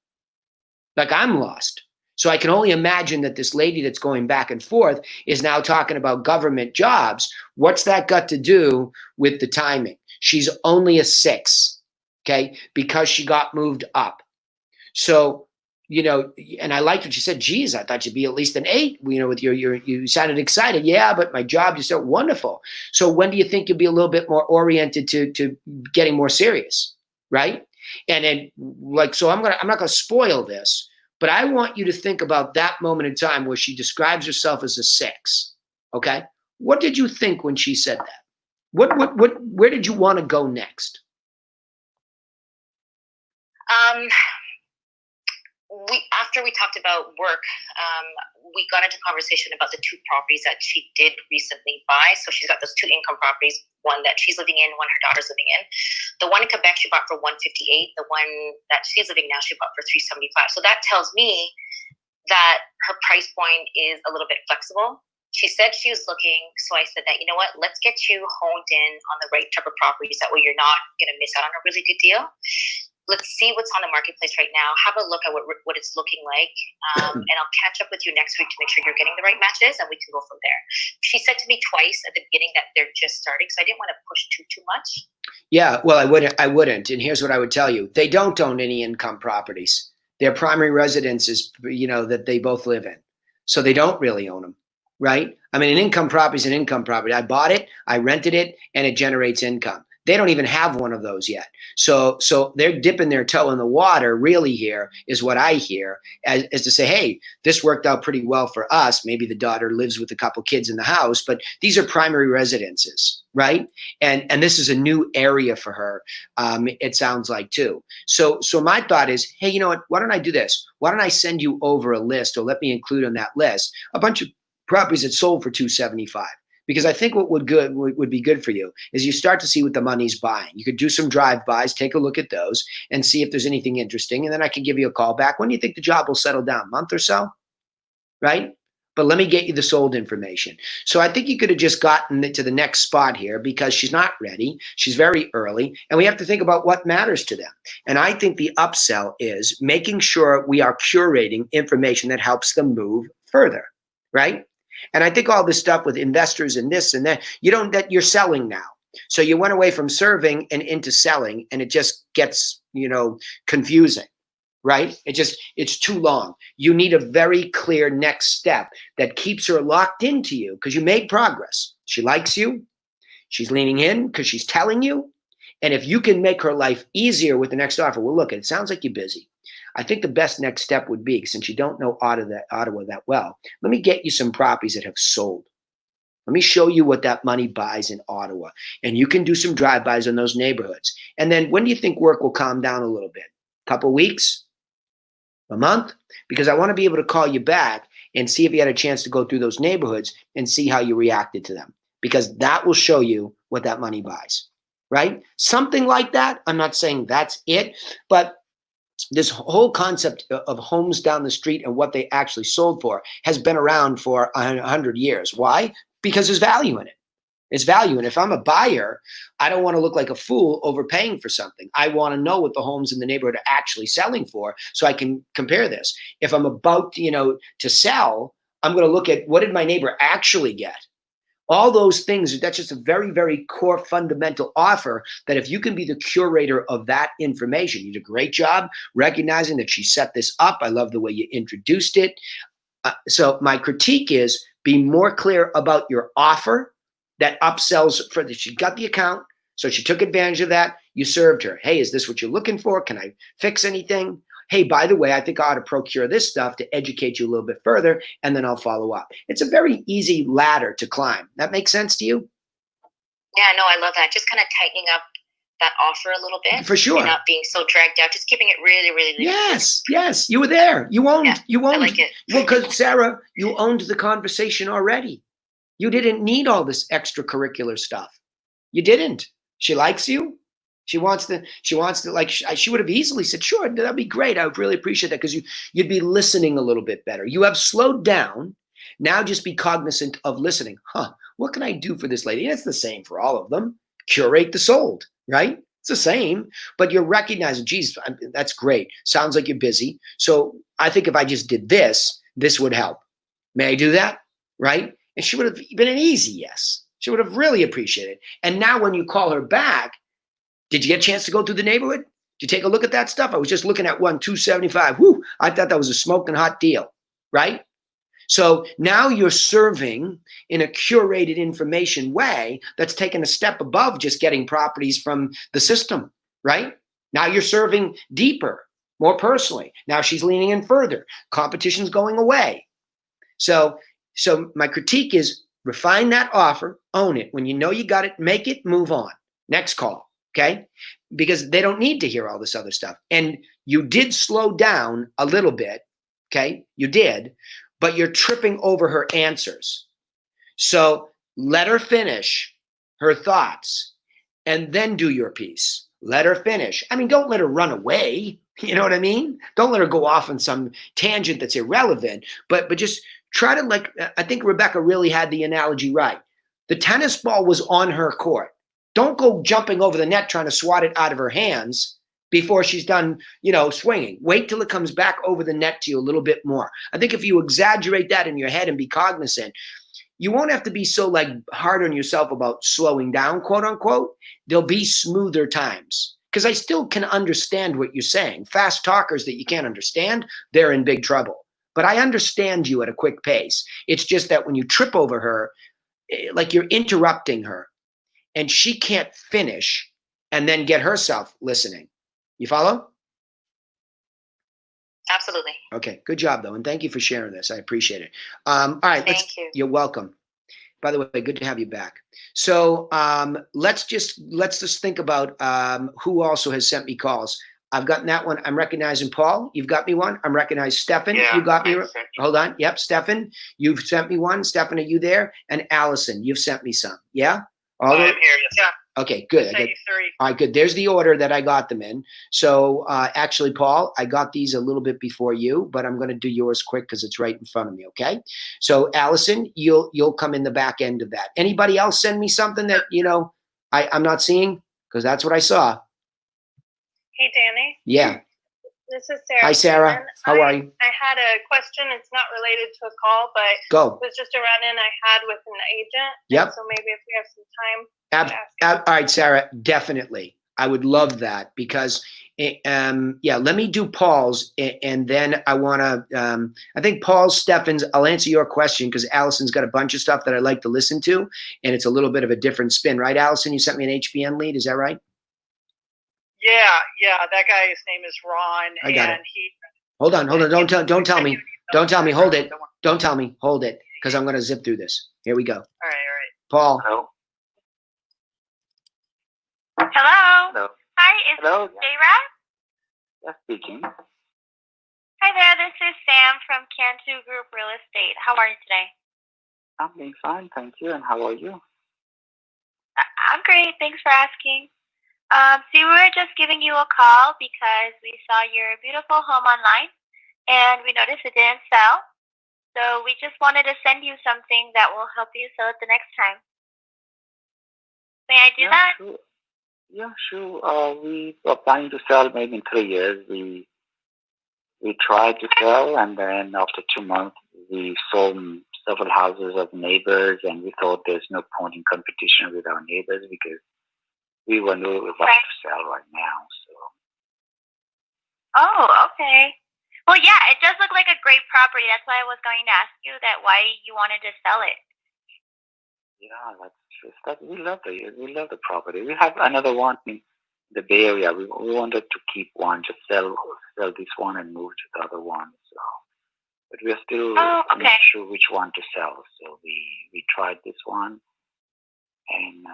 Like I'm lost. So I can only imagine that this lady that's going back and forth is now talking about government jobs. What's that got to do with the timing? She's only a 6, okay, because she got moved up. So, and I liked what you said. Geez, I thought you'd be at least an 8. With you sounded excited. Yeah, but my job, you said wonderful. So when do you think you'll be a little bit more oriented to getting more serious, right? And then, so I'm not gonna spoil this, but I want you to think about that moment in time where she describes herself as a 6. Okay, what did you think when she said that? Where did you want to go next? After we talked about work, we got into conversation about the 2 properties that she did recently buy. So she's got those 2 income properties, one that she's living in, one her daughter's living in. The one in Quebec she bought for $158. The one that she's living now she bought for $375. So that tells me that her price point is a little bit flexible. She said she was looking, so I said that, you know what, let's get you honed in on the right type of properties. That way you're not going to miss out on a really good deal. Let's see what's on the marketplace right now. Have a look at what it's looking like. And I'll catch up with you next week to make sure you're getting the right matches, and we can go from there. She said to me twice at the beginning that they're just starting, so I didn't want to push too much. Yeah, well, I wouldn't. And here's what I would tell you. They don't own any income properties. Their primary residence is, that they both live in. So they don't really own them, right? I mean, an income property is an income property. I bought it, I rented it, and it generates income. They don't even have one of those yet. So they're dipping their toe in the water really here is what I hear as to say, hey, this worked out pretty well for us. Maybe the daughter lives with a couple kids in the house, but these are primary residences, right? And this is a new area for her, it sounds like too. So my thought is, hey, you know what? Why don't I do this? Why don't I send you over a list, or let me include on that list a bunch of properties that sold for $275? Because I think what would be good for you is you start to see what the money's buying. You could do some drive-bys, take a look at those, and see if there's anything interesting. And then I can give you a call back. When do you think the job will settle down? A month or so? Right? But let me get you the sold information. So I think you could have just gotten to the next spot here, because she's not ready. She's very early. And we have to think about what matters to them. And I think the upsell is making sure we are curating information that helps them move further. Right? And I think all this stuff with investors and this and that, that you're selling now. So you went away from serving and into selling, and it just gets, confusing, right? It's too long. You need a very clear next step that keeps her locked into you, because you made progress. She likes you. She's leaning in because she's telling you. And if you can make her life easier with the next offer, well, look, it sounds like you're busy. I think the best next step would be, since you don't know Ottawa that well, let me get you some properties that have sold. Let me show you what that money buys in Ottawa. And you can do some drive-bys in those neighborhoods. And then when do you think work will calm down a little bit? A couple weeks? A month? Because I want to be able to call you back and see if you had a chance to go through those neighborhoods and see how you reacted to them. Because that will show you what that money buys, right? Something like that. I'm not saying that's it, but this whole concept of homes down the street and what they actually sold for has been around for 100 years. Why? Because there's value in it. It's value. And if I'm a buyer, I don't want to look like a fool overpaying for something. I want to know what the homes in the neighborhood are actually selling for, so I can compare this. If I'm about, to sell, I'm going to look at, what did my neighbor actually get? All those things, that's just a very, very core fundamental offer that if you can be the curator of that information, you did a great job recognizing that she set this up. I love the way you introduced it. So my critique is, be more clear about your offer that upsells for that. She got the account, so she took advantage of that. You served her. Hey, is this what you're looking for? Can I fix anything? Hey, by the way, I think I ought to procure this stuff to educate you a little bit further, and then I'll follow up. It's a very easy ladder to climb. That makes sense to you? Yeah, no, I love that. Just kind of tightening up that offer a little bit. For sure. And not being so dragged out, just keeping it really, really Yes. You were there. You owned. I like it. Well, because Sarah, you owned the conversation already. You didn't need all this extracurricular stuff. You didn't. She likes you. She wants to, like, she would have easily said, sure, that'd be great. I would really appreciate that, because you'd be listening a little bit better. You have slowed down. Now just be cognizant of listening. What can I do for this lady? And it's the same for all of them. Curate the sold, right? It's the same, but you're recognizing, geez, that's great. Sounds like you're busy. So I think if I just did this, this would help. May I do that? Right? And she would have been an easy yes. She would have really appreciated it. And now when you call her back, did you get a chance to go through the neighborhood? Did you take a look at that stuff? I was just looking at one, 275. Whoo, I thought that was a smoking hot deal, right? So now you're serving in a curated information way that's taken a step above just getting properties from the system, right? Now you're serving deeper, more personally. Now she's leaning in further. Competition's going away. So my critique is, refine that offer, own it. When you know you got it, make it, move on. Next call. Okay, because they don't need to hear all this other stuff. And you did slow down a little bit. Okay, you did, but you're tripping over her answers. So let her finish her thoughts and then do your piece. Let her finish. I mean, don't let her run away. You know what I mean? Don't let her go off on some tangent that's irrelevant, but just try to, like, I think Rebecca really had the analogy right. The tennis ball was on her court. Don't go jumping over the net trying to swat it out of her hands before she's done, swinging. Wait till it comes back over the net to you a little bit more. I think if you exaggerate that in your head and be cognizant, you won't have to be so like hard on yourself about slowing down, quote unquote. There'll be smoother times. Because I still can understand what you're saying. Fast talkers that you can't understand, they're in big trouble. But I understand you at a quick pace. It's just that when you trip over her, like you're interrupting her, and she can't finish and then get herself listening. You follow? Absolutely. Okay, good job though, and thank you for sharing this. I appreciate it. All right, Thank you. You're welcome. By the way, good to have you back. So let's just think about who also has sent me calls. I've gotten that one. I'm recognizing Paul. You've got me one. I'm recognizing Stefan. Yeah, you got me. Hold on. Yep, Stefan. You've sent me one. Stefan, are you there? And Allison, you've sent me some. Yeah. I'm here. Yes. Yeah. Okay, good. Thank you, 3. All right, good. There's the order that I got them in. So actually, Paul, I got these a little bit before you, but I'm going to do yours quick because it's right in front of me. Okay. So Allison, you'll come in the back end of that. Anybody else send me something that I'm not seeing? Because that's what I saw. Hey, Danny. Yeah. This is Sarah. Hi, Sarah. Freeman. How are you? I had a question. It's not related to a call, but Go. it was just a run-in I had with an agent. Yep. And so maybe if we have some time. All right, Sarah, definitely. I would love that because, let me do Paul's and then I want to, I think Paul's, Stefan's, I'll answer your question because Allison's got a bunch of stuff that I like to listen to and it's a little bit of a different spin, right, Allison? You sent me an HBN lead, is that right? Yeah, that guy's name is Ron. I got it. He. Hold on. Don't tell me. Don't tell me. Hold it. Don't tell me. Hold it. Because I'm going to zip through this. Here we go. All right. Paul. Hello. Hello. Hello. Hi, is Hello. this J-Rod? Yes, speaking. Hi there, this is Sam from Cantu Group Real Estate. How are you today? I'm doing fine, thank you. And how are you? I'm great, thanks for asking. So we were just giving you a call because we saw your beautiful home online and we noticed it didn't sell. So we just wanted to send you something that will help you sell it the next time. May I do that? Sure. Yeah, sure. We are planning to sell maybe in 3 years. We tried to sell, and then after 2 months, we sold several houses of neighbors, and we thought there's no point in competition with our neighbors because we were no rush to sell right now. So. Oh, okay. Well, yeah, it does look like a great property. That's why I was going to ask you why you wanted to sell it. Yeah, we love the property. We have another one in the Bay Area. We wanted to keep one, just sell this one and move to the other one. So, but we are still not sure which one to sell. So we tried this one, and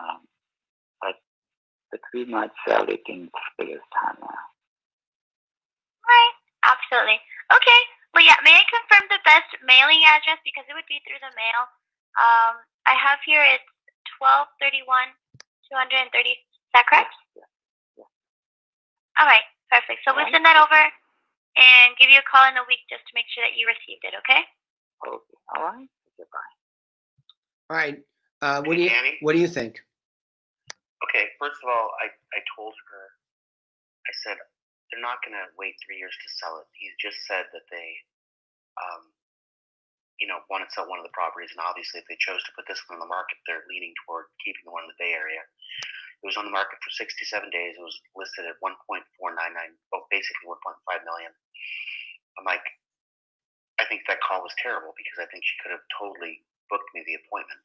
but we might sell it in 3 years' time now. Right, absolutely. Okay. Well, yeah. May I confirm the best mailing address because it would be through the mail. I have here it's 1231 230. Is that correct? Yes. All right, perfect. So we'll send that over and give you a call in a week just to make sure that you received it. Okay? Okay. All right. Goodbye. All right. Danny? What do you think? Okay, first of all, I told her, I said, they're not going to wait 3 years to sell it. He just said that they, want to sell one of the properties, and obviously if they chose to put this one on the market, they're leaning toward keeping the one in the Bay Area. It was on the market for 67 days. It was listed at 1.499, basically 1.5 million. I'm like, I think that call was terrible because I think she could have totally booked me the appointment.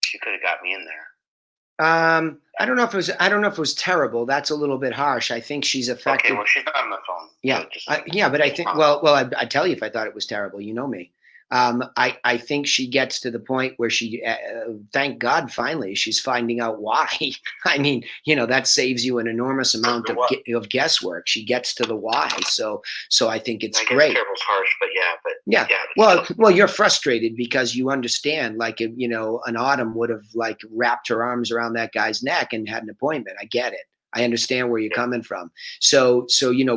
She could have got me in there. I don't know if it was terrible. That's a little bit harsh. I think she's affected. Okay, well, she's not on the phone. Yeah, So but I think. Well, I tell you if I thought it was terrible. You know me. I think she gets to the point where she, thank God, finally she's finding out why. I mean, that saves you an enormous amount of guesswork. She gets to the why. So I think it's great. Terrible's harsh, but yeah. Well, you're frustrated because you understand, like, an Autumn would have like wrapped her arms around that guy's neck and had an appointment. I get it. I understand where you're coming from. So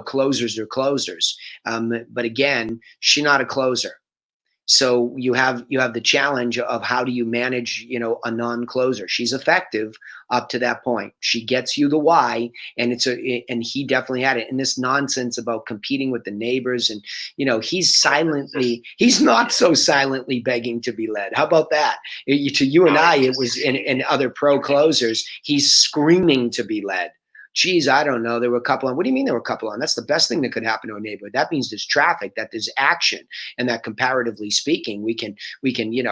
closers are closers. But again, she's not a closer. So you have the challenge of how do you manage, a non-closer. She's effective up to that point. She gets you the why, and and he definitely had it. And this nonsense about competing with the neighbors, and he's not so silently begging to be led. How about that? To you and I, it was and other pro closers, he's screaming to be led. Geez, I don't know. There were a couple on. What do you mean there were a couple on? That's the best thing that could happen to a neighborhood. That means there's traffic, that there's action, and that comparatively speaking, we can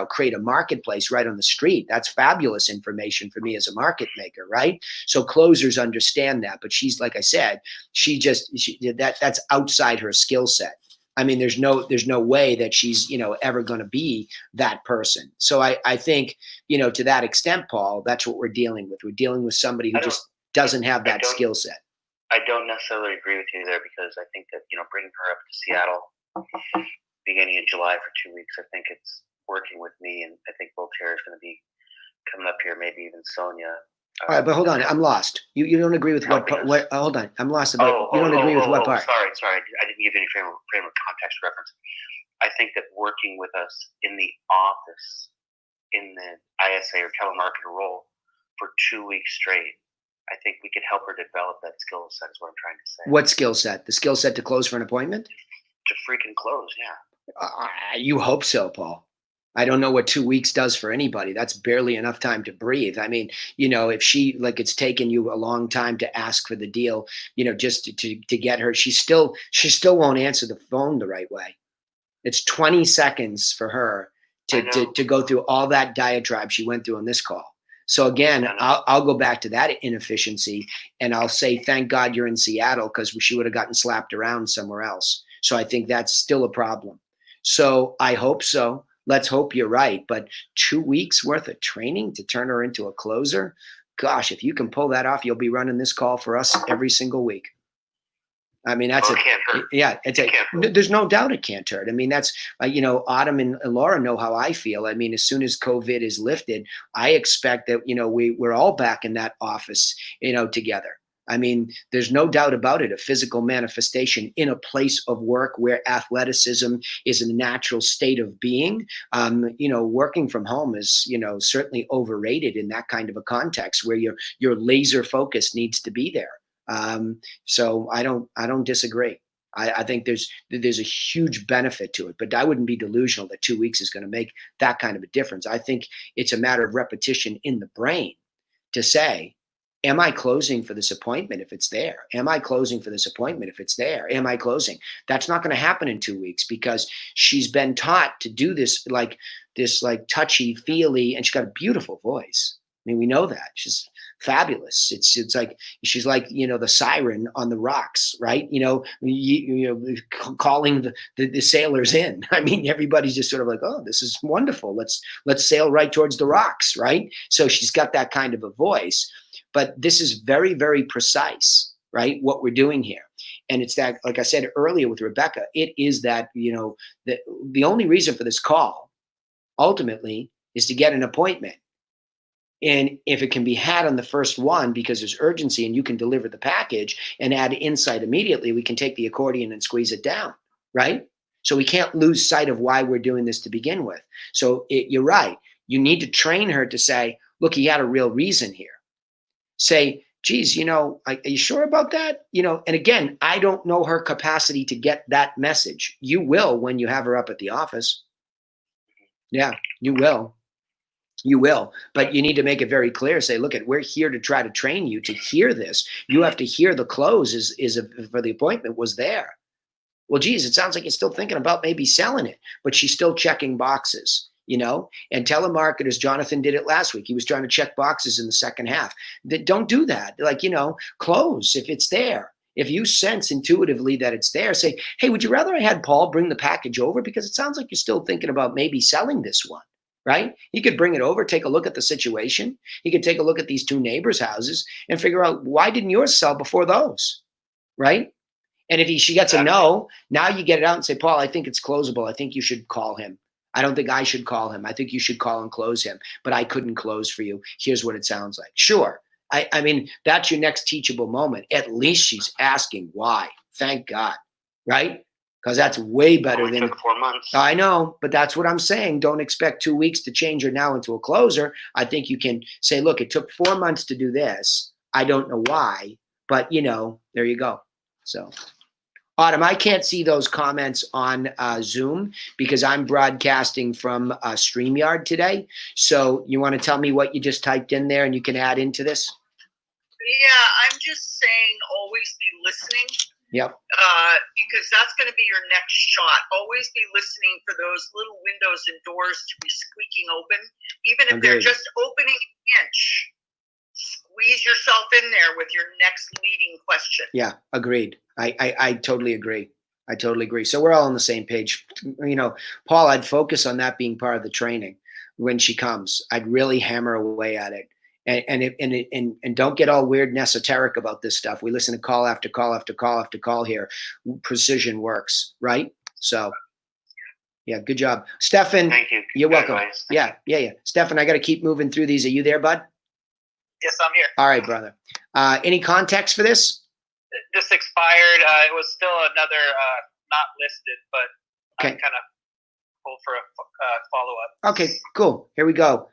create a marketplace right on the street. That's fabulous information for me as a market maker, right? So closers understand that, but she's, like I said, that's outside her skill set. I mean, there's no way that she's, ever going to be that person. So I think, to that extent, Paul, that's what we're dealing with. We're dealing with somebody who just doesn't have that skill set. I don't necessarily agree with you there, because I think that, bringing her up to Seattle beginning of July for 2 weeks, I think it's working with me, and I think Voltaire is going to be coming up here, maybe even Sonia. All right, but hold on, I'm lost. You don't agree with what hold on, I'm lost about you don't agree with what part? Sorry, I didn't give you any frame of context reference. I think that working with us in the office, in the ISA or telemarketer role for 2 weeks straight, I think we could help her develop that skill set, is what I'm trying to say. What skill set? The skill set to close for an appointment? To freaking close, yeah. You hope so, Paul. I don't know what 2 weeks does for anybody. That's barely enough time to breathe. I mean, if she, like, it's taken you a long time to ask for the deal, just to get her, she still won't answer the phone the right way. It's 20 seconds for her to go through all that diatribe she went through on this call. So again, I'll go back to that inefficiency, and I'll say, thank God you're in Seattle, because she would have gotten slapped around somewhere else. So I think that's still a problem. So I hope so. Let's hope you're right. But 2 weeks worth of training to turn her into a closer? Gosh, if you can pull that off, you'll be running this call for us every single week. I mean, that's there's no doubt it can't hurt. I mean, that's, Autumn and Laura know how I feel. I mean, as soon as COVID is lifted, I expect that, we're all back in that office, together. I mean, there's no doubt about it. A physical manifestation in a place of work where athleticism is a natural state of being. Working from home is, certainly overrated in that kind of a context where your laser focus needs to be there. So I don't disagree. I think there's a huge benefit to it, but I wouldn't be delusional that 2 weeks is going to make that kind of a difference. I think it's a matter of repetition in the brain to say, am I closing for this appointment if it's there? Am I closing for this appointment if it's there? Am I closing? That's not going to happen in 2 weeks, because she's been taught to do this like touchy feely, and she's got a beautiful voice. I mean, we know that. She's fabulous. It's like she's like, the siren on the rocks, right? Calling the sailors in. I mean, everybody's just sort of like, oh, this is wonderful. Let's sail right towards the rocks, right? So she's got that kind of a voice. But this is very, very precise, right? What we're doing here. And it's that, like I said earlier with Rebecca, it is that, the only reason for this call ultimately is to get an appointment. And if it can be had on the first one because there's urgency and you can deliver the package and add insight immediately, we can take the accordion and squeeze it down, right? So we can't lose sight of why we're doing this to begin with. So you're right. You need to train her to say, look, he had a real reason here. Say, geez, are you sure about that? And again, I don't know her capacity to get that message. You will when you have her up at the office. Yeah, you will. You will, but you need to make it very clear. Say, look, we're here to try to train you to hear this. You have to hear the close for the appointment was there. Well, geez, it sounds like you're still thinking about maybe selling it, but she's still checking boxes, and telemarketers, Jonathan did it last week. He was trying to check boxes in the second half. Don't do that. Close if it's there. If you sense intuitively that it's there, say, hey, would you rather I had Paul bring the package over? Because it sounds like you're still thinking about maybe selling this one. Right? He could bring it over, take a look at the situation. He could take a look at these two neighbors' houses and figure out, why didn't yours sell before those? Right? And if she gets a no, now you get it out and say, Paul, I think it's closable. I think you should call him. I don't think I should call him. I think you should call and close him, but I couldn't close for you. Here's what it sounds like. Sure. I mean, that's your next teachable moment. At least she's asking why. Thank God, right? Because that's way better than took 4 months. I know, but that's what I'm saying. Don't expect 2 weeks to change her now into a closer. I think you can say, look, it took 4 months to do this. I don't know why, but you know, there you go. So, Autumn, I can't see those comments on Zoom because I'm broadcasting from StreamYard today. So you want to tell me what you just typed in there and you can add into this? Yeah, I'm just saying always be listening. Yep. Because that's going to be your next shot. Always be listening for those little windows and doors to be squeaking open. Even if they're just opening an inch, squeeze yourself in there with your next leading question. Yeah, agreed. I totally agree. I totally agree. So we're all on the same page. You know, Paul, I'd focus on that being part of the training when she comes. I'd really hammer away at it. And don't get all weird and esoteric about this stuff. We listen to call after call after call after call here. Precision works, right? So, yeah, good job, Stefan. Thank you. You're welcome. Yeah. Stefan, I got to keep moving through these. Are you there, bud? Yes, I'm here. All right, brother. Any context for this? This expired. It was still another not listed, but I kind of pulled for a follow-up. Okay, cool. Here we go.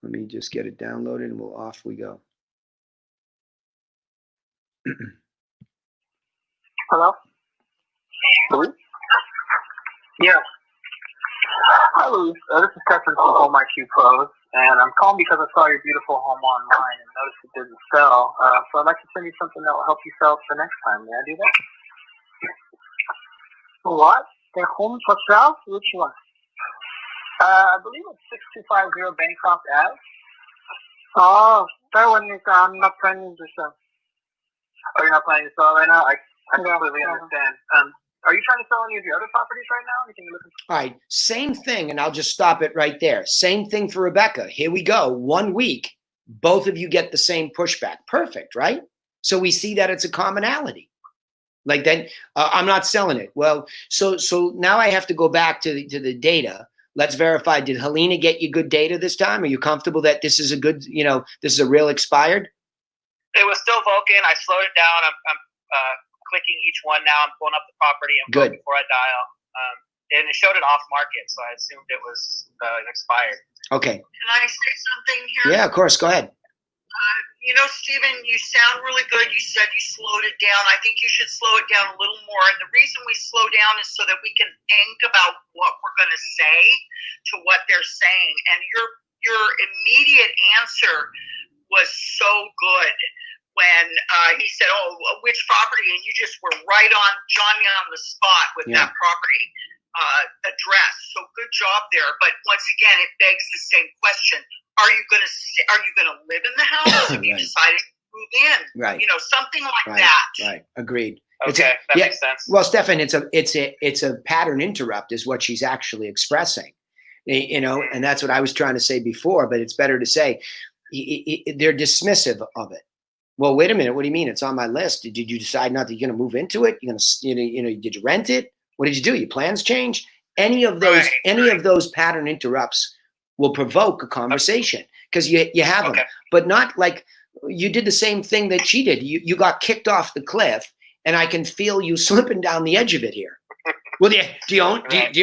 Let me just get it downloaded and off we go. Hello? Louis? Yeah. Hi, Louis. This is Stefan from Home IQ Pros, and I'm calling because I saw your beautiful home online and noticed it didn't sell. So I'd like to send you something that will help you sell for next time. May I do that? What? The home for sale? Which one? I believe it's 6250 Bancroft Ave. Oh, that one is, I'm not planning to sell. Oh, you're not planning to sell right now? I completely understand. Are you trying to sell any of your other properties right now? Anything you're looking for? All right, same thing, and I'll just stop it right there. Same thing for Rebecca. Here we go. 1 week, both of you get the same pushback. Perfect, right? So we see that it's a commonality. Like then, I'm not selling it. Well, so now I have to go back to the data. Let's verify. Did Helena get you good data this time? Are you comfortable that this is a good, this is a real expired? It was still Vulcan. I slowed it down. I'm clicking each one now. I'm pulling up the property and good before I dial. And it showed it off market, so I assumed it was expired. Okay. Can I say something here? Yeah, of course. Go ahead. Stephen, you sound really good. You said you slowed it down. I think you should slow it down a little more. And the reason we slow down is so that we can think about what we're going to say to what they're saying. And your immediate answer was so good when he said, "Oh, which property?" And you just were right on Johnny on the spot with that property address. So good job there. But once again, it begs the same question. Are you going to live in the house? Have you decided to move in? Right. Something like that. Right. Agreed. Okay, that makes sense. Well, Stefan, it's a pattern interrupt is what she's actually expressing. And that's what I was trying to say before, but it's better to say they're dismissive of it. Well, wait a minute. What do you mean? It's on my list. Did you decide not that you're going to move into it? You're going to, did you rent it? What did you do? Your plans change? Any of those pattern interrupts will provoke a conversation because you have them, but not like you did the same thing that she did. You got kicked off the cliff, and I can feel you slipping down the edge of it here. Well, do you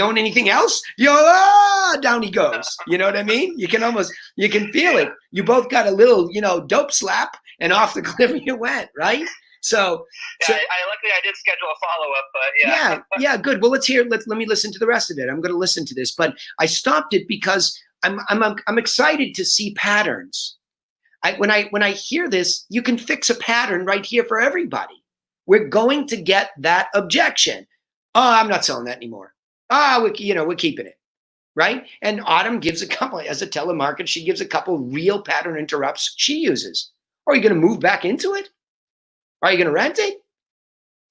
own anything else? Down he goes. You know what I mean? You can feel it. You both got a little, dope slap, and off the cliff you went, right? So, luckily I did schedule a follow-up, but yeah, good. Well, let me listen to the rest of it. I'm going to listen to this, but I stopped it because I'm excited to see patterns. When I hear this, you can fix a pattern right here for everybody. We're going to get that objection. Oh, I'm not selling that anymore. We're keeping it, right? And Autumn gives a couple, as a telemarketer, she gives a couple real pattern interrupts she uses. Are you going to move back into it? Are you going to rent it?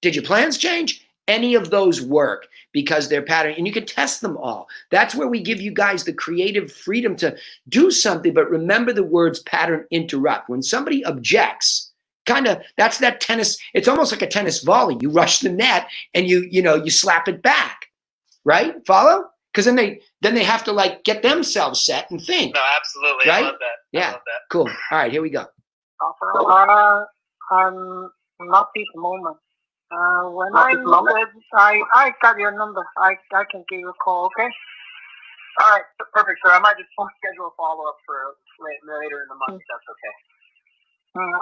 Did your plans change? Any of those work because they're pattern, and you can test them all. That's where we give you guys the creative freedom to do something, but remember the words pattern interrupt. When somebody objects, that's that tennis, it's almost like a tennis volley. You rush the net and you slap it back, right? Follow? Because then they have to like get themselves set and think. No, absolutely. Right? I love that. Yeah. I love that. Cool. All right, here we go. Not this moment. When I'm ready, I got your number. I can give you a call, okay? All right, perfect, sir. I might just schedule a follow-up for later in the month, if that's okay.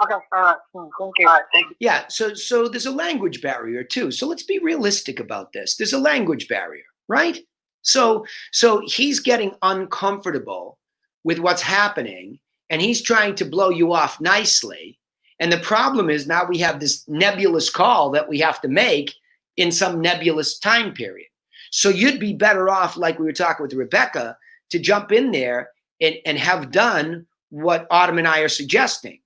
Okay, all right. Thank you. All right, thank you. Yeah, so there's a language barrier too. So let's be realistic about this. There's a language barrier, right? So he's getting uncomfortable with what's happening, and he's trying to blow you off nicely. And the problem is now we have this nebulous call that we have to make in some nebulous time period. So you'd be better off, like we were talking with Rebecca, to jump in there and have done what Autumn and I are suggesting.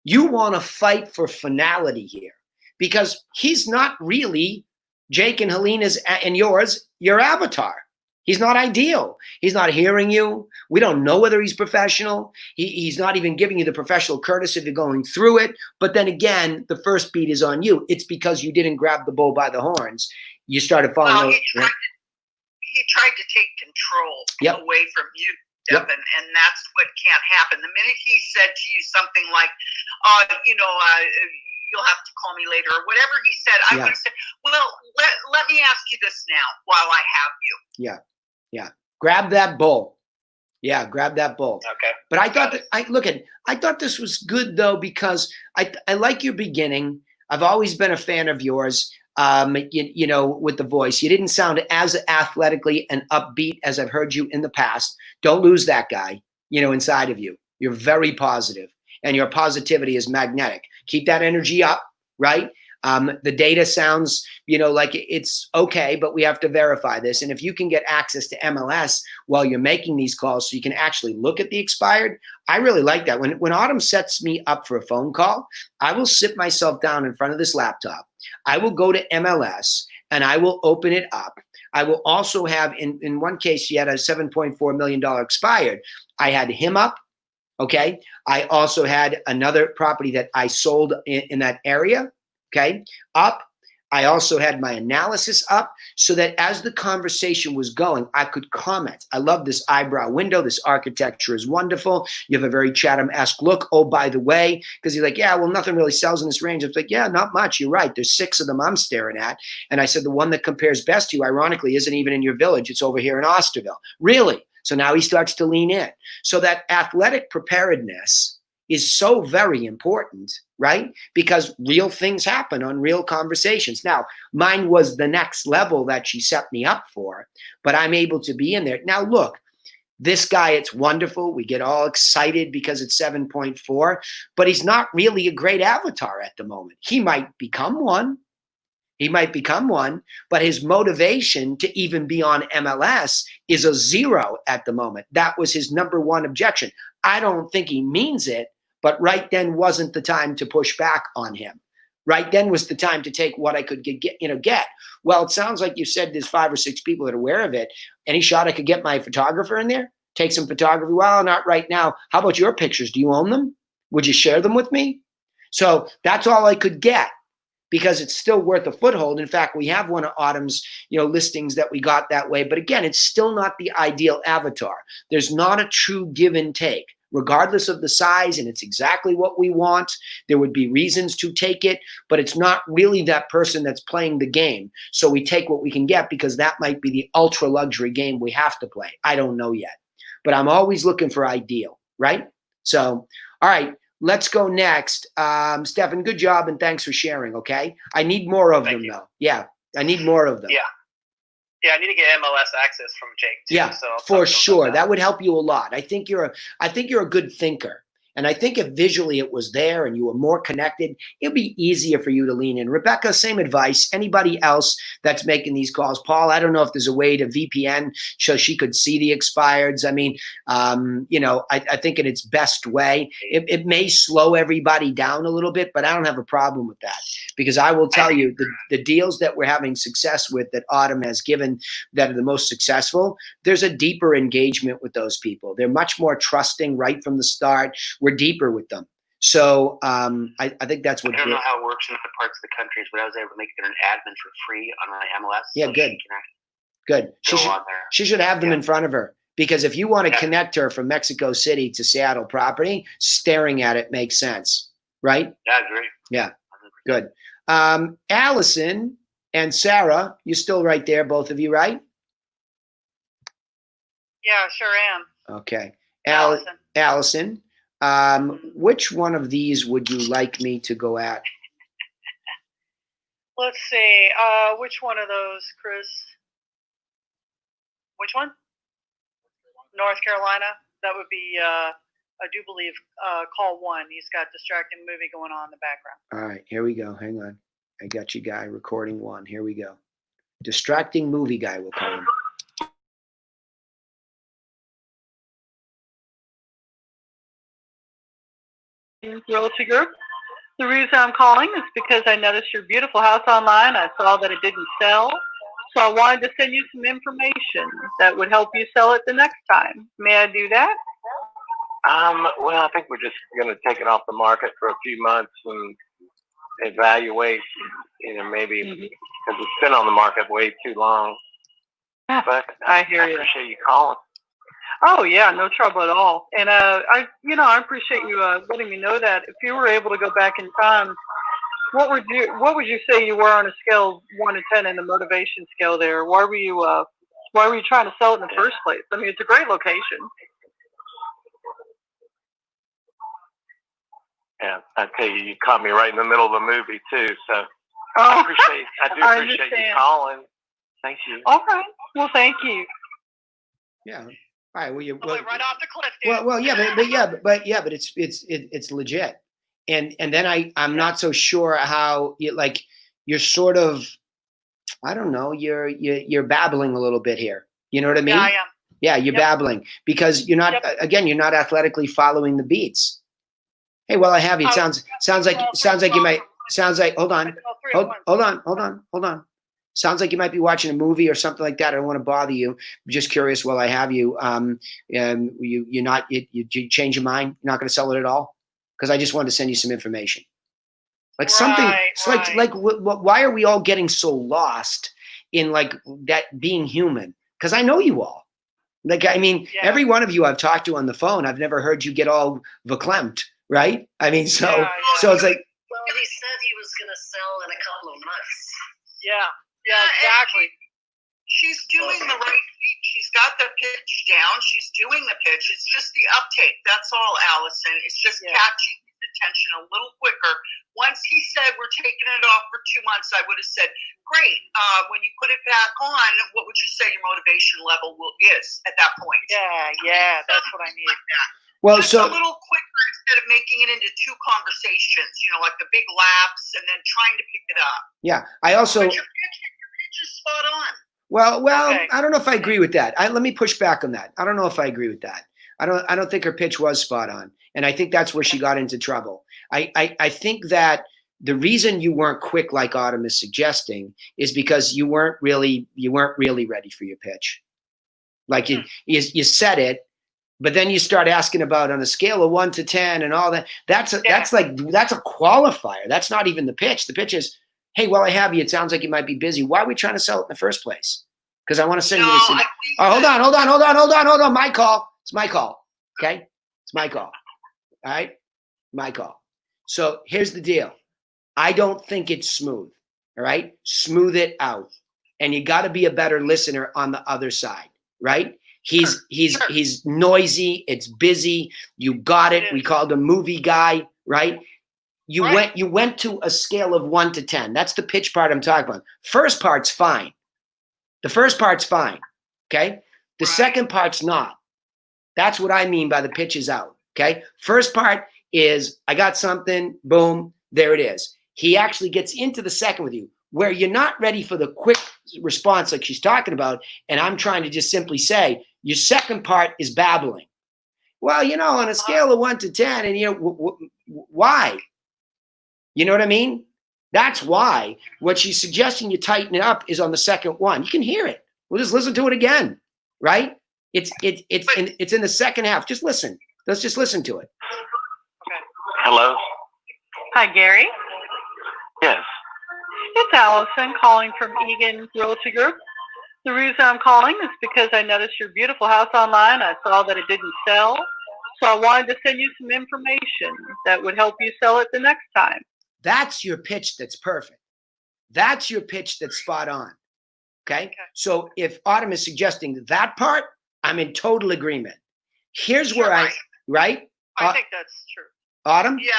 You want to fight for finality here because he's not really Jake and Helena's and your avatar. He's not ideal. He's not hearing you. We don't know whether he's professional. He's not even giving you the professional courtesy if you're going through it. But then again, the first beat is on you. It's because you didn't grab the bull by the horns. You started falling over. He tried to take control away from you, Devin, and that's what can't happen. The minute he said to you something like, you'll have to call me later, or whatever he said, I would have said, well, let me ask you this now while I have you. Yeah. Grab that bull. Yeah, grab that bull. Okay. But I thought I thought this was good though, because I like your beginning. I've always been a fan of yours. With the voice, you didn't sound as athletically and upbeat as I've heard you in the past. Don't lose that guy, inside of you. You're very positive, and your positivity is magnetic. Keep that energy up, right? The data sounds, like it's okay, but we have to verify this. And if you can get access to MLS while you're making these calls so you can actually look at the expired, I really like that. When Autumn sets me up for a phone call, I will sit myself down in front of this laptop. I will go to MLS and I will open it up. I will also have, in one case, he had a $7.4 million expired. I had him up. Okay. I also had another property that I sold in that area. Okay. Up. I also had my analysis up so that as the conversation was going, I could comment. I love this eyebrow window. This architecture is wonderful. You have a very Chatham-esque look. Oh, by the way, because he's like, yeah, well, nothing really sells in this range. I was like, yeah, not much. You're right. There's 6 of them I'm staring at. And I said, the one that compares best to you, ironically, isn't even in your village. It's over here in Osterville. Really? So now he starts to lean in. So that athletic preparedness is so very important, right? Because real things happen on real conversations. Now, mine was the next level that she set me up for, but I'm able to be in there. Now, look, this guy, it's wonderful. We get all excited because it's 7.4, but he's not really a great avatar at the moment. He might become one. But his motivation to even be on MLS is a 0 at the moment. That was his number one objection. I don't think he means it, but right then wasn't the time to push back on him. Right then was the time to take what I could get. Well, it sounds like you said there's 5 or 6 people that are aware of it. Any shot I could get my photographer in there? Take some photography? Well, not right now. How about your pictures? Do you own them? Would you share them with me? So that's all I could get, because it's still worth a foothold. In fact, we have one of Autumn's, listings that we got that way. But again, it's still not the ideal avatar. There's not a true give and take. Regardless of the size, and it's exactly what we want. There would be reasons to take it, but it's not really that person that's playing the game. So we take what we can get because that might be the ultra luxury game we have to play. I don't know yet, but I'm always looking for ideal, right? So, all right, let's go next. Stefan, good job, and thanks for sharing, okay? I need more of them, though. Yeah, I need more of them. Yeah, I need to get MLS access from Jake too. Yeah, so for sure. That would help you a lot. I think you're a good thinker. And I think if visually it was there and you were more connected, it'd be easier for you to lean in. Rebecca, same advice. Anybody else that's making these calls? Paul, I don't know if there's a way to VPN so she could see the expireds. I mean, I think in its best way, it may slow everybody down a little bit, but I don't have a problem with that, because I will tell you the deals that we're having success with that Autumn has given that are the most successful, there's a deeper engagement with those people. They're much more trusting right from the start. We're deeper with them. So I think that's what. I don't know how it works in other parts of the country, but I was able to make it an admin for free on my MLS. Yeah, so good. Good. She should have them in front of her, because if you want to connect her from Mexico City to Seattle property, staring at it makes sense, right? Yeah, I agree. Yeah, good. Allison and Sarah, you're still right there, both of you, right? Yeah, sure am. Okay. Allison. Allison, which one of these would you like me to go at? Let's see. Which one of those, Chris? Which one? North Carolina. That would be, I do believe, call 1. He's got distracting movie going on in the background. All right, here we go. Hang on. I got you, guy. Recording 1. Here we go. Distracting movie guy, we'll call him. Realty Group. The reason I'm calling is because I noticed your beautiful house online. I saw that it didn't sell, so I wanted to send you some information that would help you sell it the next time. May I do that? Well, I think we're just going to take it off the market for a few months and evaluate, maybe because it's been on the market way too long. But I hear you. I appreciate you calling. Oh yeah, no trouble at all. And I appreciate you letting me know that. If you were able to go back in time, what would you say you were on a scale of 1 to 10 in the motivation scale there? Why were you trying to sell it in the first place? I mean, it's a great location. Yeah, I tell you, you caught me right in the middle of the movie too. So I do appreciate you calling. Thank you. All right. Well, thank you. Yeah. All right. Well, right off the cliff, dude. Well, yeah, but it's legit. And then I'm not so sure how you're sort of, I don't know, you're babbling a little bit here. You know what I mean? Yeah, I am. Yeah, you're babbling because you're not you're not athletically following the beats. Hey, well, I have you. It sounds like you might. Hold on. Sounds like you might be watching a movie or something like that. I don't want to bother you. I'm just curious while I have you. You change your mind? You're not going to sell it at all? Because I just wanted to send you some information. Like something. Why are we all getting so lost in that being human? Because I know you all. Every one of you I've talked to on the phone, I've never heard you get all verklempt, right? So it's like. Well, he said he was going to sell in a couple of months. Yeah, exactly. She's doing the right thing. She's got the pitch down. She's doing the pitch. It's just the uptake. That's all, Allison. It's just catching his attention a little quicker. Once he said we're taking it off for 2 months, I would have said, great. When you put it back on, what would you say your motivation level is at that point? Yeah, that's what I need. Like that. Well, just a little quicker instead of making it into 2 conversations, like the big laps and then trying to pick it up. Yeah, I also. But your pitch is spot on. Well, okay. I don't know if I agree with that. Let me push back on that. I don't know if I agree with that. I don't think her pitch was spot on, and I think that's where she got into trouble. I think that the reason you weren't quick like Autumn is suggesting is because you weren't really ready for your pitch. Like you said it. But then you start asking about on a scale of 1 to 10 and all that. That's a qualifier. That's not even the pitch. The pitch is, hey, well, I have you. It sounds like you might be busy. Why are we trying to sell it in the first place? Because I want to send you this. Hold on. My call. It's my call. Okay? It's my call. All right? My call. So here's the deal. I don't think it's smooth. All right? Smooth it out. And you got to be a better listener on the other side. Right? He's noisy. It's busy. You got it. We called him movie guy, right? You went to a scale of 1 to 10. That's the pitch part I'm talking about. First part's fine. The first part's fine. Okay. The second part's not. That's what I mean by the pitch is out. Okay. First part is I got something. Boom. There it is. He actually gets into the second with you, where you're not ready for the quick response like she's talking about. And I'm trying to just simply say, your second part is babbling. Well, on a scale of 1 to 10, and why? You know what I mean? That's why. What she's suggesting you tighten it up is on the second one. You can hear it. We'll just listen to it again, right? It's in the second half. Just listen. Let's just listen to it. Hello? Hi, Gary. Yes. It's Allison calling from Egan Realty Group. The reason I'm calling is because I noticed your beautiful house online. I saw that it didn't sell. So I wanted to send you some information that would help you sell it the next time. That's your pitch that's perfect. That's your pitch that's spot on. Okay? So if Autumn is suggesting that part, I'm in total agreement. Here's where I think that's true. Autumn? Yeah,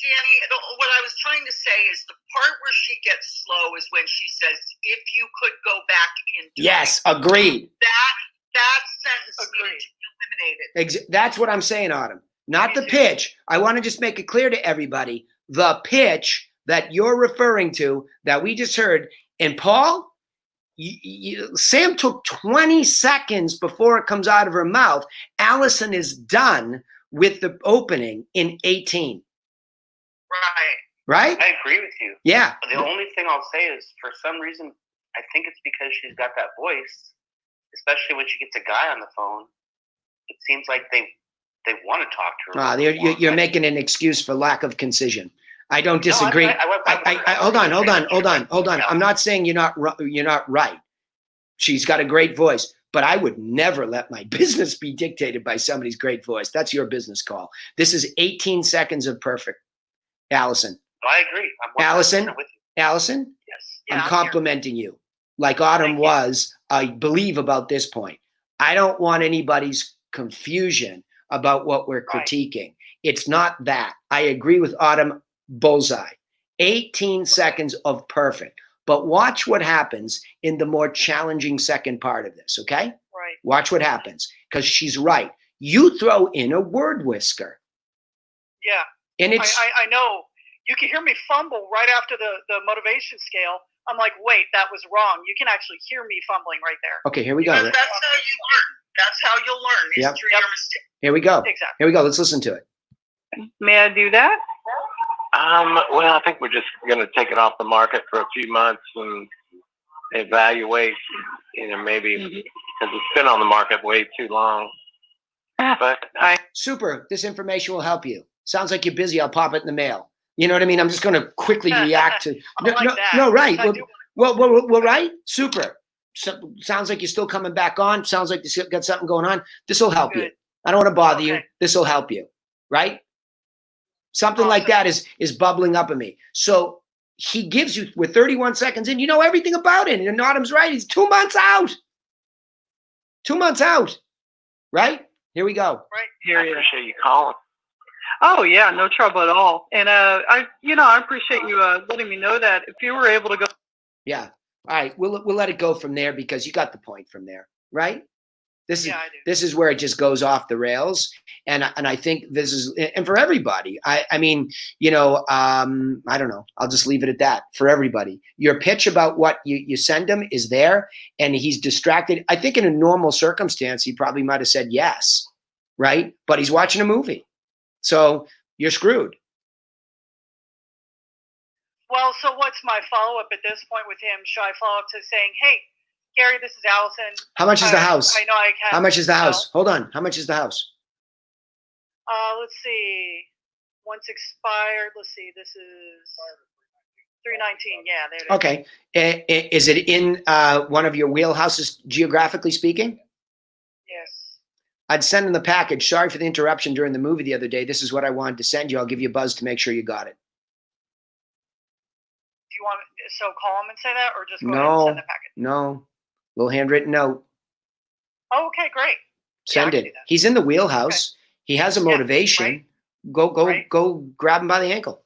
Danny, what I was trying to say is the part where she gets slow is when she says, if you could go back in time. Yes, agreed. That sentence needed to be eliminated. That's what I'm saying, Autumn. Not the pitch. I want to just make it clear to everybody, the pitch that you're referring to that we just heard. And Paul, Sam took 20 seconds before it comes out of her mouth. Allison is done with the opening in 18. Right? I agree with you. Yeah. The only thing I'll say is, for some reason, I think it's because she's got that voice, especially when she gets a guy on the phone. It seems like they want to talk to her. You're making an excuse for lack of concision. I don't disagree. Hold on. I'm not saying you're not right. She's got a great voice, but I would never let my business be dictated by somebody's great voice. That's your business call. This is 18 seconds of perfect. Allison. I agree. Allison. Yes. I'm complimenting you. Like Autumn was, I believe, about this point. I don't want anybody's confusion about what we're critiquing. It's not that. I agree with Autumn. Bullseye. 18 seconds of perfect. But watch what happens in the more challenging second part of this, okay? Right. Watch what happens, because she's right. You throw in a word whisker. Yeah. And it's I know. You can hear me fumble right after the motivation scale. I'm like, wait, that was wrong. You can actually hear me fumbling right there. okay, here we go. That's how you learn. That's how you'll learn, is through your mistake. Here we go. Exactly. Here we go. Let's listen to it. May I do that? Well, I think we're just going to take it off the market for a few months and evaluate, maybe because it's been on the market way too long. But Super. This information will help you. Sounds like you're busy. I'll pop it in the mail. You know what I mean? I'm just going to quickly react to. Right. Well, right. Super. Sounds like you're still coming back on. Sounds like you got something going on. This will help you. I don't want to bother you. This will help you. Right. Something like that is bubbling up in me. So he gives you, with 31 seconds in, you know everything about it. And Autumn's right. He's 2 months out. 2 months out. Right? Here we go. Right. Here, I appreciate you calling. Oh yeah, no trouble at all. And I appreciate you letting me know that. If you were able to go. Yeah. All right. We'll let it go from there, because you got the point from there. Right? This is where it just goes off the rails, and I think this is, and for everybody. I mean, I don't know. I'll just leave it at that. For everybody, your pitch about what you send him is there, and he's distracted. I think in a normal circumstance, he probably might have said yes, right? But he's watching a movie, so you're screwed. Well, so what's my follow up at this point with him? Should I follow up to saying, hey, Gary, this is Allison. How much is the house? I know I can. How much is the house? Hold on. How much is the house? Let's see. Once expired. Let's see. This is 319. Yeah, there it is. Okay. Is it in one of your wheelhouses, geographically speaking? Yes. I'd send him the package. Sorry for the interruption during the movie the other day. This is what I wanted to send you. I'll give you a buzz to make sure you got it. Do you want so call him and say that, or just go ahead and send the package? No. Little handwritten note. Oh, okay, great. Send it. He's in the wheelhouse. Okay. He has a motivation. Right. Go grab him by the ankle.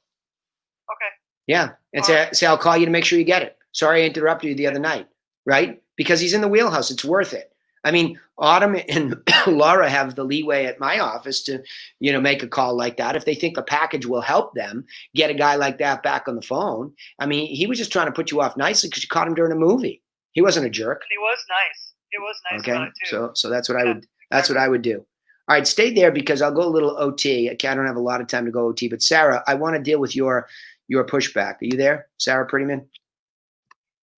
Okay. Yeah. And say, I'll call you to make sure you get it. Sorry I interrupted you the other night. Right? Because he's in the wheelhouse. It's worth it. I mean, Autumn and Laura have the leeway at my office to, make a call like that. If they think the package will help them get a guy like that back on the phone. I mean, he was just trying to put you off nicely because you caught him during a movie. He wasn't a jerk. He was nice. It was nice. Okay. So that's what I would. That's what I would do. All right, stay there because I'll go a little OT. I don't have a lot of time to go OT. But Sarah, I want to deal with your pushback. Are you there, Sarah Prettyman?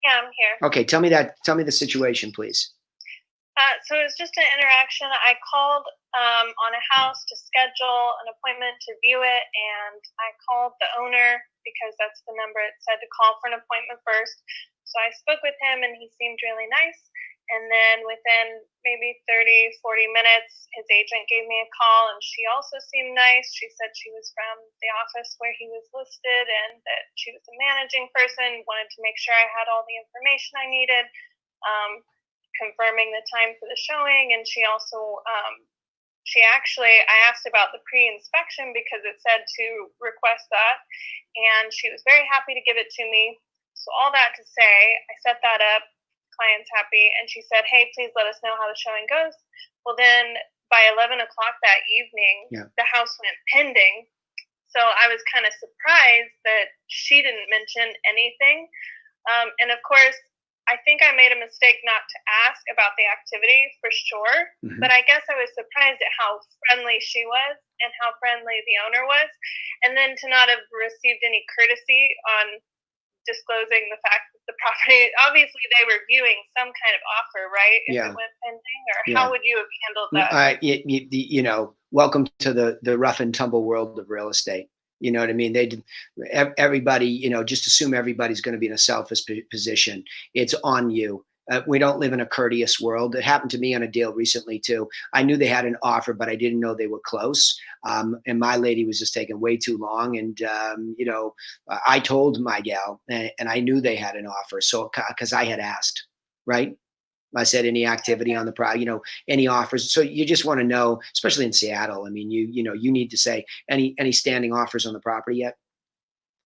Yeah, I'm here. Okay, tell me the situation, please. So it was just an interaction. I called on a house to schedule an appointment to view it, and I called the owner because that's the number it said to call for an appointment first. So I spoke with him, and he seemed really nice. And then within maybe 30, 40 minutes, his agent gave me a call, and she also seemed nice. She said she was from the office where he was listed and that she was a managing person, wanted to make sure I had all the information I needed, confirming the time for the showing. And she also, I asked about the pre-inspection because it said to request that, and she was very happy to give it to me. So all that to say, I set that up. Client's happy, and she said, "Hey, please let us know how the showing goes." Well, then by 11 o'clock that evening, the house went pending. So I was kind of surprised that she didn't mention anything. And of course, I think I made a mistake not to ask about the activity for sure, but I guess I was surprised at how friendly she was and how friendly the owner was, and then to not have received any courtesy on disclosing the fact that the property, obviously they were viewing some kind of offer, right? If it went pending, or how would you have handled that? Welcome to the rough and tumble world of real estate. You know what I mean? Everybody, just assume everybody's going to be in a selfish position. It's on you. We don't live in a courteous world. It happened to me on a deal recently too. I knew they had an offer, but I didn't know they were close. And my lady was just taking way too long. And, I told my gal, and I knew they had an offer. So, because I had asked, right? I said, any activity on the property, any offers. So you just want to know, especially in Seattle. I mean, you need to say any standing offers on the property yet.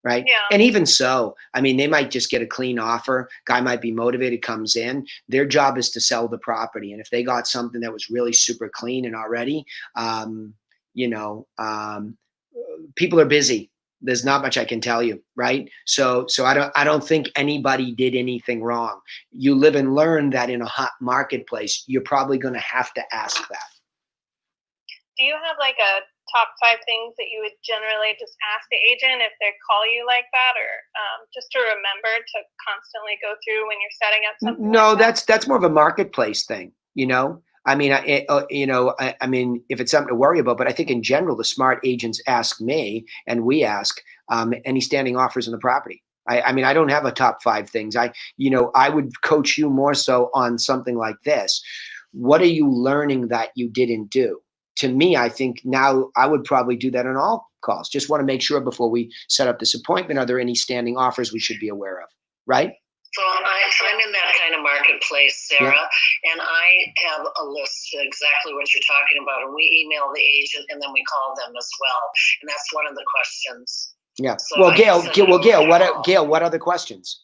Right. Yeah. And even so, I mean, they might just get a clean offer. Guy might be motivated, comes in. Their job is to sell the property. And if they got something that was really super clean and already, people are busy. There's not much I can tell you. Right. So I don't think anybody did anything wrong. You live and learn that in a hot marketplace, you're probably going to have to ask that. Do you have like a top 5 things that you would generally just ask the agent if they call you like that, or just to remember to constantly go through when you're setting up something? No, like that's more of a marketplace thing. I mean, I mean, if it's something to worry about, but I think in general, the smart agents ask me, and we ask any standing offers on the property. I mean, I don't have a top 5 things. I would coach you more so on something like this. What are you learning that you didn't do? To me, I think now I would probably do that on all calls. Just want to make sure before we set up this appointment, are there any standing offers we should be aware of, right? So I'm in that kind of marketplace, Sarah, and I have a list of exactly what you're talking about, and we email the agent and then we call them as well, and that's one of the questions. Yeah. So well, Gail, what other questions?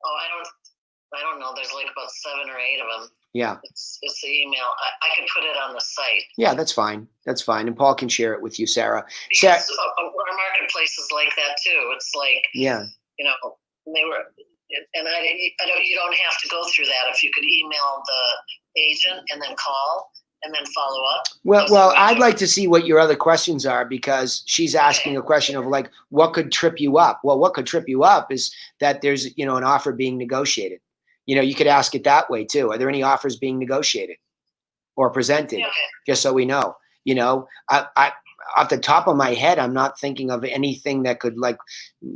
Oh, I don't know. There's like about 7 or 8 of them. Yeah. It's the email. I can put it on the site. Yeah, that's fine. That's fine. And Paul can share it with you, Sarah. Because our marketplace is like that too. It's like, they were, and you don't have to go through that. If you could email the agent and then call and then follow up. Well, I'd like to see what your other questions are, because she's asking a question of like, what could trip you up? Well, what could trip you up is that there's, an offer being negotiated. You could ask it that way too. Are there any offers being negotiated or presented? Just so we know. I off the top of my head, I'm not thinking of anything that could like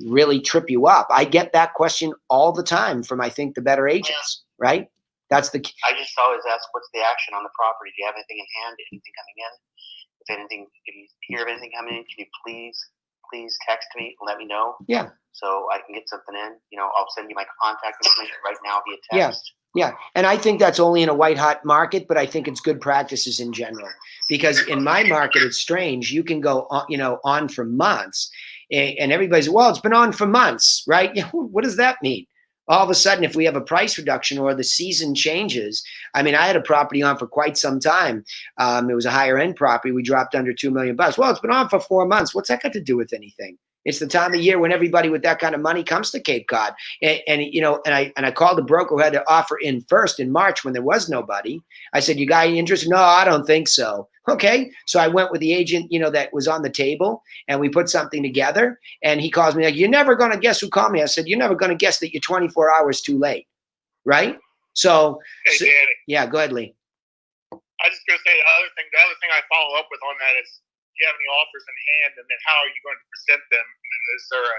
really trip you up. I get that question all the time from, I think, the better agents, right? That's the. I just always ask, what's the action on the property? Do you have anything in hand? Anything coming in? If you hear of anything coming in, can you please text me and let me know? Yeah. So I can get something in. I'll send you my contact information right now via text. Yeah. And I think that's only in a white hot market, but I think it's good practices in general, because in my market, it's strange. You can go on for months, and everybody's, well, it's been on for months, right? What does that mean? All of a sudden, if we have a price reduction or the season changes, I mean, I had a property on for quite some time. It was a higher end property. We dropped under $2 million. Well, it's been on for 4 months. What's that got to do with anything? It's the time of year when everybody with that kind of money comes to Cape Cod. And I called the broker who had to offer in first in March when there was nobody. I said, you got any interest? No, I don't think so. Okay. So I went with the agent, that was on the table, and we put something together, and he calls me like, you're never going to guess who called me. I said, you're never going to guess that you're 24 hours too late. Right. So, Danny. Yeah, go ahead, Lee. I just going to say the other thing I follow up with on that is, do you have any offers in hand, and then how are you going to present them? Is there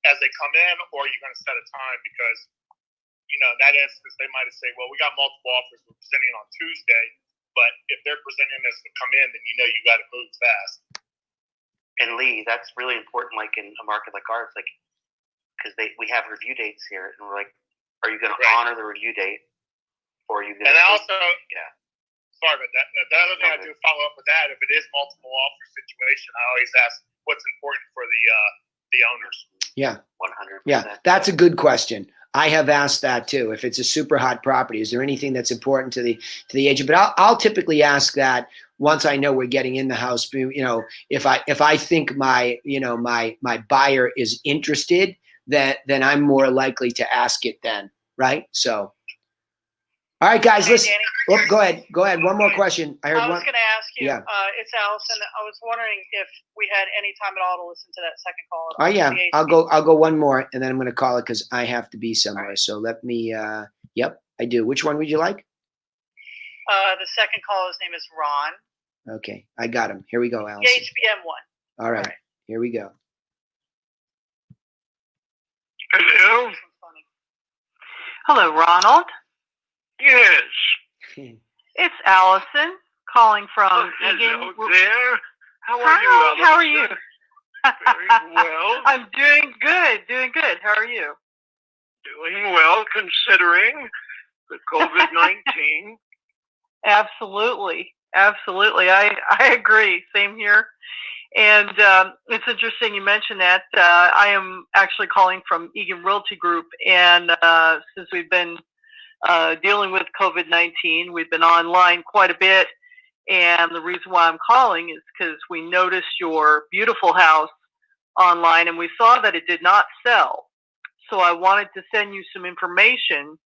as they come in, or are you going to set a time? Because you know, in that instance, they might have said, well, we got multiple offers. We're presenting on Tuesday. But if they're presenting us to come in, then you know you got to move fast. And Lee, that's really important. Like in a market like ours, like because we have review dates here, and we're like, are you going to honor the review date, or are you going to? And also, sorry about that. The other thing I do follow up with that, if it is multiple offer situation, I always ask what's important for the owners. Yeah. 100%. Yeah, that's a good question. I have asked that too. If it's a super hot property, is there anything that's important to the agent? But I'll typically ask that once I know we're getting in the house. You know, if I think my buyer is interested, then I'm more likely to ask it then, right? So, all right, guys, listen. Oh, go ahead. One more question. I was going to ask you. Yeah. It's Allison. I was wondering if we had any time at all to listen to that second call. Oh yeah, I'll go one more, and then I'm going to call it because I have to be somewhere. Right. So let me. Yep, I do. Which one would you like? The second call. His name is Ron. Okay, I got him. Here we go, Allison. The HBM one. All right. Here we go. Hello. Hello, Ronald. Yes. It's Allison calling from Hello there. How are you, Allison? How are you? Very well. I'm doing good. How are you? Doing well considering the COVID-19. Absolutely. I agree. Same here. And it's interesting you mentioned that. I am actually calling from Egan Realty Group, and since we've been dealing with COVID-19, we've been online quite a bit. And the reason why I'm calling is because we noticed your beautiful house online, and we saw that it did not sell. So I wanted to send you some information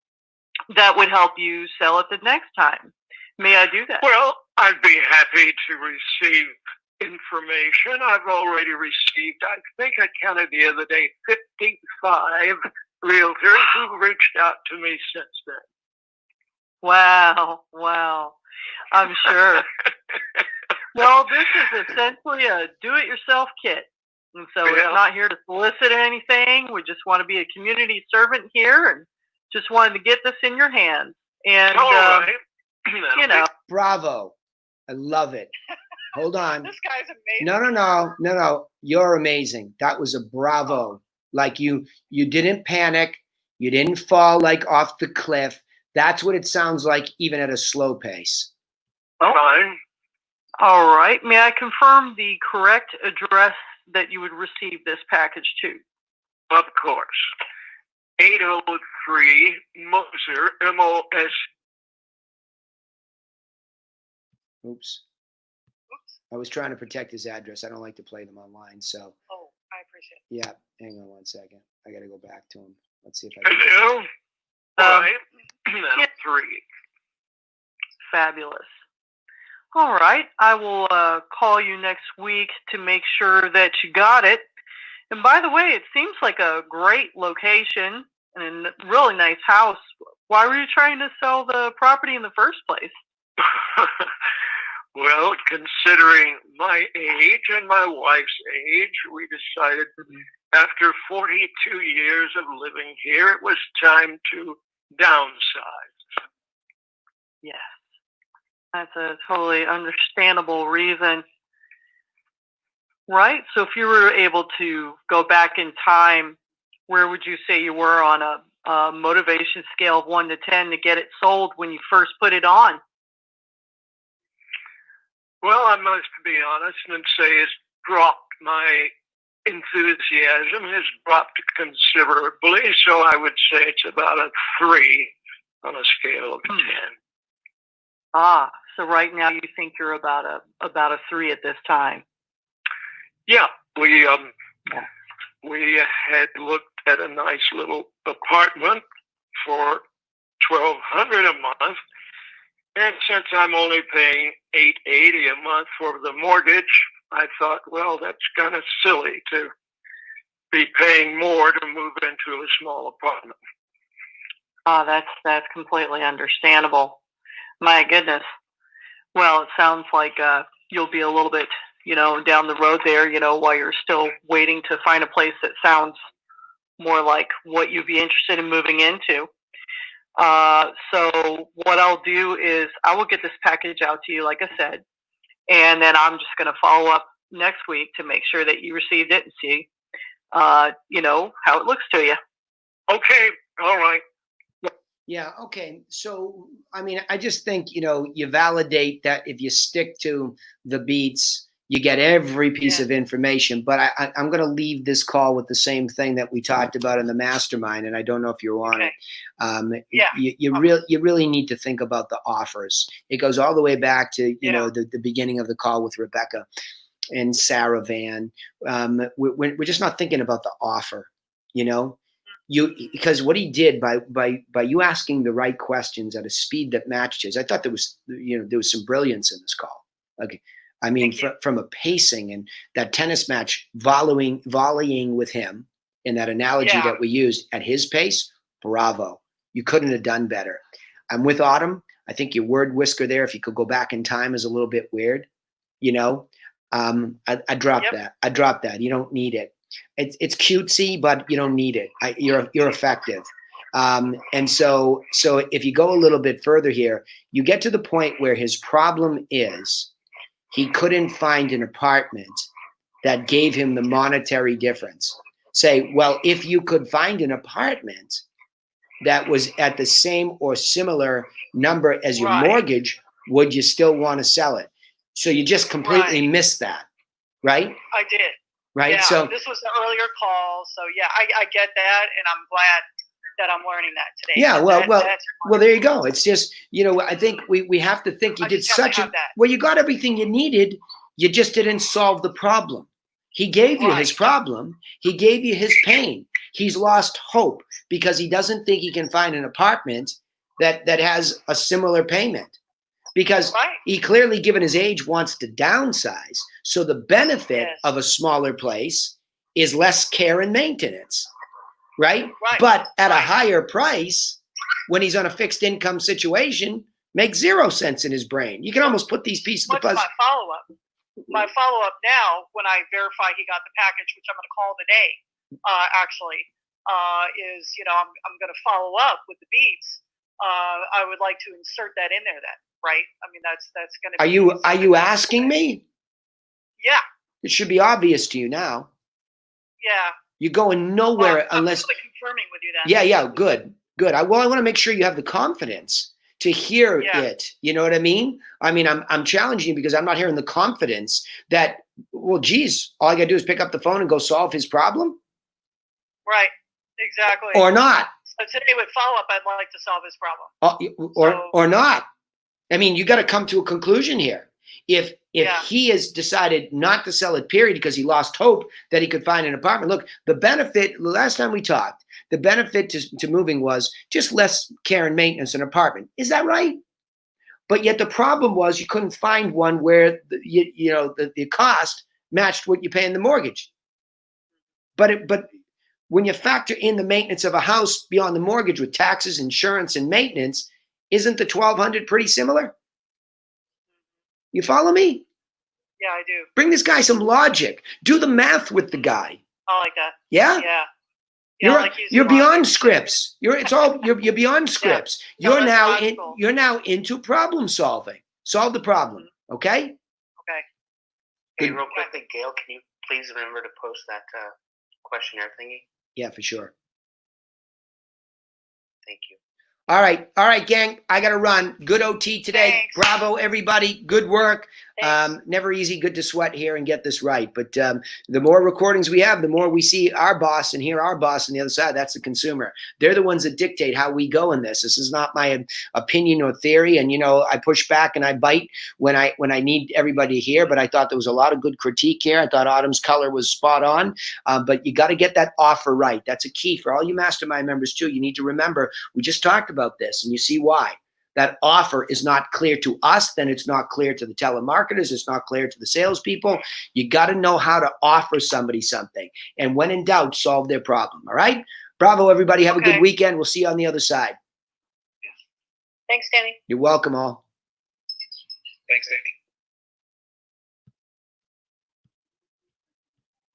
that would help you sell it the next time. May I do that? Well, I'd be happy to receive information. I've already received, I think I counted the other day, 55 realtors who've reached out to me since then. Wow. I'm sure. Well, this is essentially a do-it-yourself kit. And so it's not here to solicit anything. We just want to be a community servant here and just wanted to get this in your hands. And, you know. Bravo. I love it. Hold on. This guy's amazing. No. You're amazing. That was a bravo. Like you didn't panic. You didn't fall like off the cliff. That's what it sounds like even at a slow pace. Fine. All right. May I confirm the correct address that you would receive this package to? Of course. 803 Moser, M-O-S. Oops. I was trying to protect his address. I don't like to play them online, so. Oh, I appreciate it. Yeah, hang on one second. I got to go back to him. Let's see if I can. Hello? Right. 3. Fabulous. All right. I will call you next week to make sure that you got it. And by the way, it seems like a great location and a really nice house. Why were you trying to sell the property in the first place? Well, considering my age and my wife's age, we decided after 42 years of living here, it was time to downsize. Yes. That's a totally understandable reason. Right? So if you were able to go back in time, where would you say you were on a motivation scale of 1 to 10 to get it sold when you first put it on? Well, I must be honest and say it's dropped. My enthusiasm has dropped considerably, so I would say it's about a 3 on a scale of 10. Ah, so right now you think you're about a 3 at this time. Yeah, we had looked at a nice little apartment for $1,200 a month, and since I'm only paying $880 a month for the mortgage, I thought, well, that's kind of silly to be paying more to move into a small apartment. Oh, that's completely understandable. My goodness. Well, it sounds like you'll be a little bit, down the road there, while you're still waiting to find a place that sounds more like what you'd be interested in moving into. So what I'll do is I will get this package out to you, like I said, and then I'm just going to follow up next week to make sure that you received it and see, you know, how it looks to you. Okay. All right. Yeah. Okay. So, I mean, I just think, you know, you validate that if you stick to the beats, you get every piece of information. But I'm going to leave this call with the same thing that we talked about in the mastermind, and I don't know if you're on it. You really need to think about the offers. It goes all the way back to, you know, the beginning of the call with Rebecca and Sarah Van. We're just not thinking about the offer, you know. Because what he did by you asking the right questions at a speed that matched his, I thought there was, you know, there was some brilliance in this call. Okay, I mean, from a pacing and that tennis match, volleying with him in that analogy that we used at his pace, bravo! You couldn't have done better. I'm with Autumn. I think your word whisker there, if you could go back in time, is a little bit weird. You know, I dropped that. I dropped that. You don't need it. It's cutesy, but you don't need it. You're effective. And so if you go a little bit further here, you get to the point where his problem is he couldn't find an apartment that gave him the monetary difference. Say, well, if you could find an apartment that was at the same or similar number as your mortgage, would you still want to sell it? So you just completely missed that, right? I did. Right. Yeah, so this was an earlier call. So yeah, I get that, and I'm glad that I'm learning that today. Yeah, well, there you go. It's just, you know, I think we have to think you did such a well, you got everything you needed. You just didn't solve the problem. He gave you his problem. He gave you his pain. He's lost hope because he doesn't think he can find an apartment that has a similar payment. Because he clearly, given his age, wants to downsize. So the benefit of a smaller place is less care and maintenance, right? But at a higher price, when he's on a fixed income situation, makes 0 sense in his brain. You can almost put these pieces of the puzzle. My follow-up now, when I verify he got the package, which I'm going to call today, is, you know, I'm going to follow up with the beats. I would like to insert that in there then. Right. I mean, that's going to be. Are you asking me? Yeah. It should be obvious to you now. Yeah. You're going nowhere unless. I'm really confirming with you then. Yeah. Good. I want to make sure you have the confidence to hear it. You know what I mean? I'm challenging you because I'm not hearing the confidence that, well, geez, all I got to do is pick up the phone and go solve his problem. Right. Exactly. Or not. So today with follow-up, I'd like to solve his problem. Or not. I mean, you got to come to a conclusion here. If he has decided not to sell it, period, because he lost hope that he could find an apartment. Look, the benefit, last time we talked, the benefit to moving was just less care and maintenance in an apartment. Is that right? But yet the problem was you couldn't find one where the cost matched what you pay in the mortgage. But when you factor in the maintenance of a house beyond the mortgage with taxes, insurance, and maintenance, isn't the $1,200 pretty similar? You follow me? Yeah, I do. Bring this guy some logic. Do the math with the guy. I like that. Yeah? Yeah. You're beyond scripts. You're beyond scripts. You're now into problem solving. Solve the problem. Okay? Okay. Hey, real quickly, Gail, can you please remember to post that questionnaire thingy? Yeah, for sure. Thank you. All right, gang. I got to run. Good OT today. Thanks. Bravo, everybody. Good work. Never easy. Good to sweat here and get this right. But the more recordings we have, the more we see our boss and hear our boss on the other side. That's the consumer. They're the ones that dictate how we go in this. This is not my opinion or theory. And, you know, I push back and I bite when I need everybody to hear. But I thought there was a lot of good critique here. I thought Autumn's color was spot on. But you got to get that offer right. That's a key for all you mastermind members, too. You need to remember, we just talked about this, and you see why. That offer is not clear to us, then it's not clear to the telemarketers, it's not clear to the salespeople. You got to know how to offer somebody something. And when in doubt, solve their problem. All right? Bravo, everybody. Have a good weekend. We'll see you on the other side. Thanks, Danny. You're welcome, all. Thanks, Danny.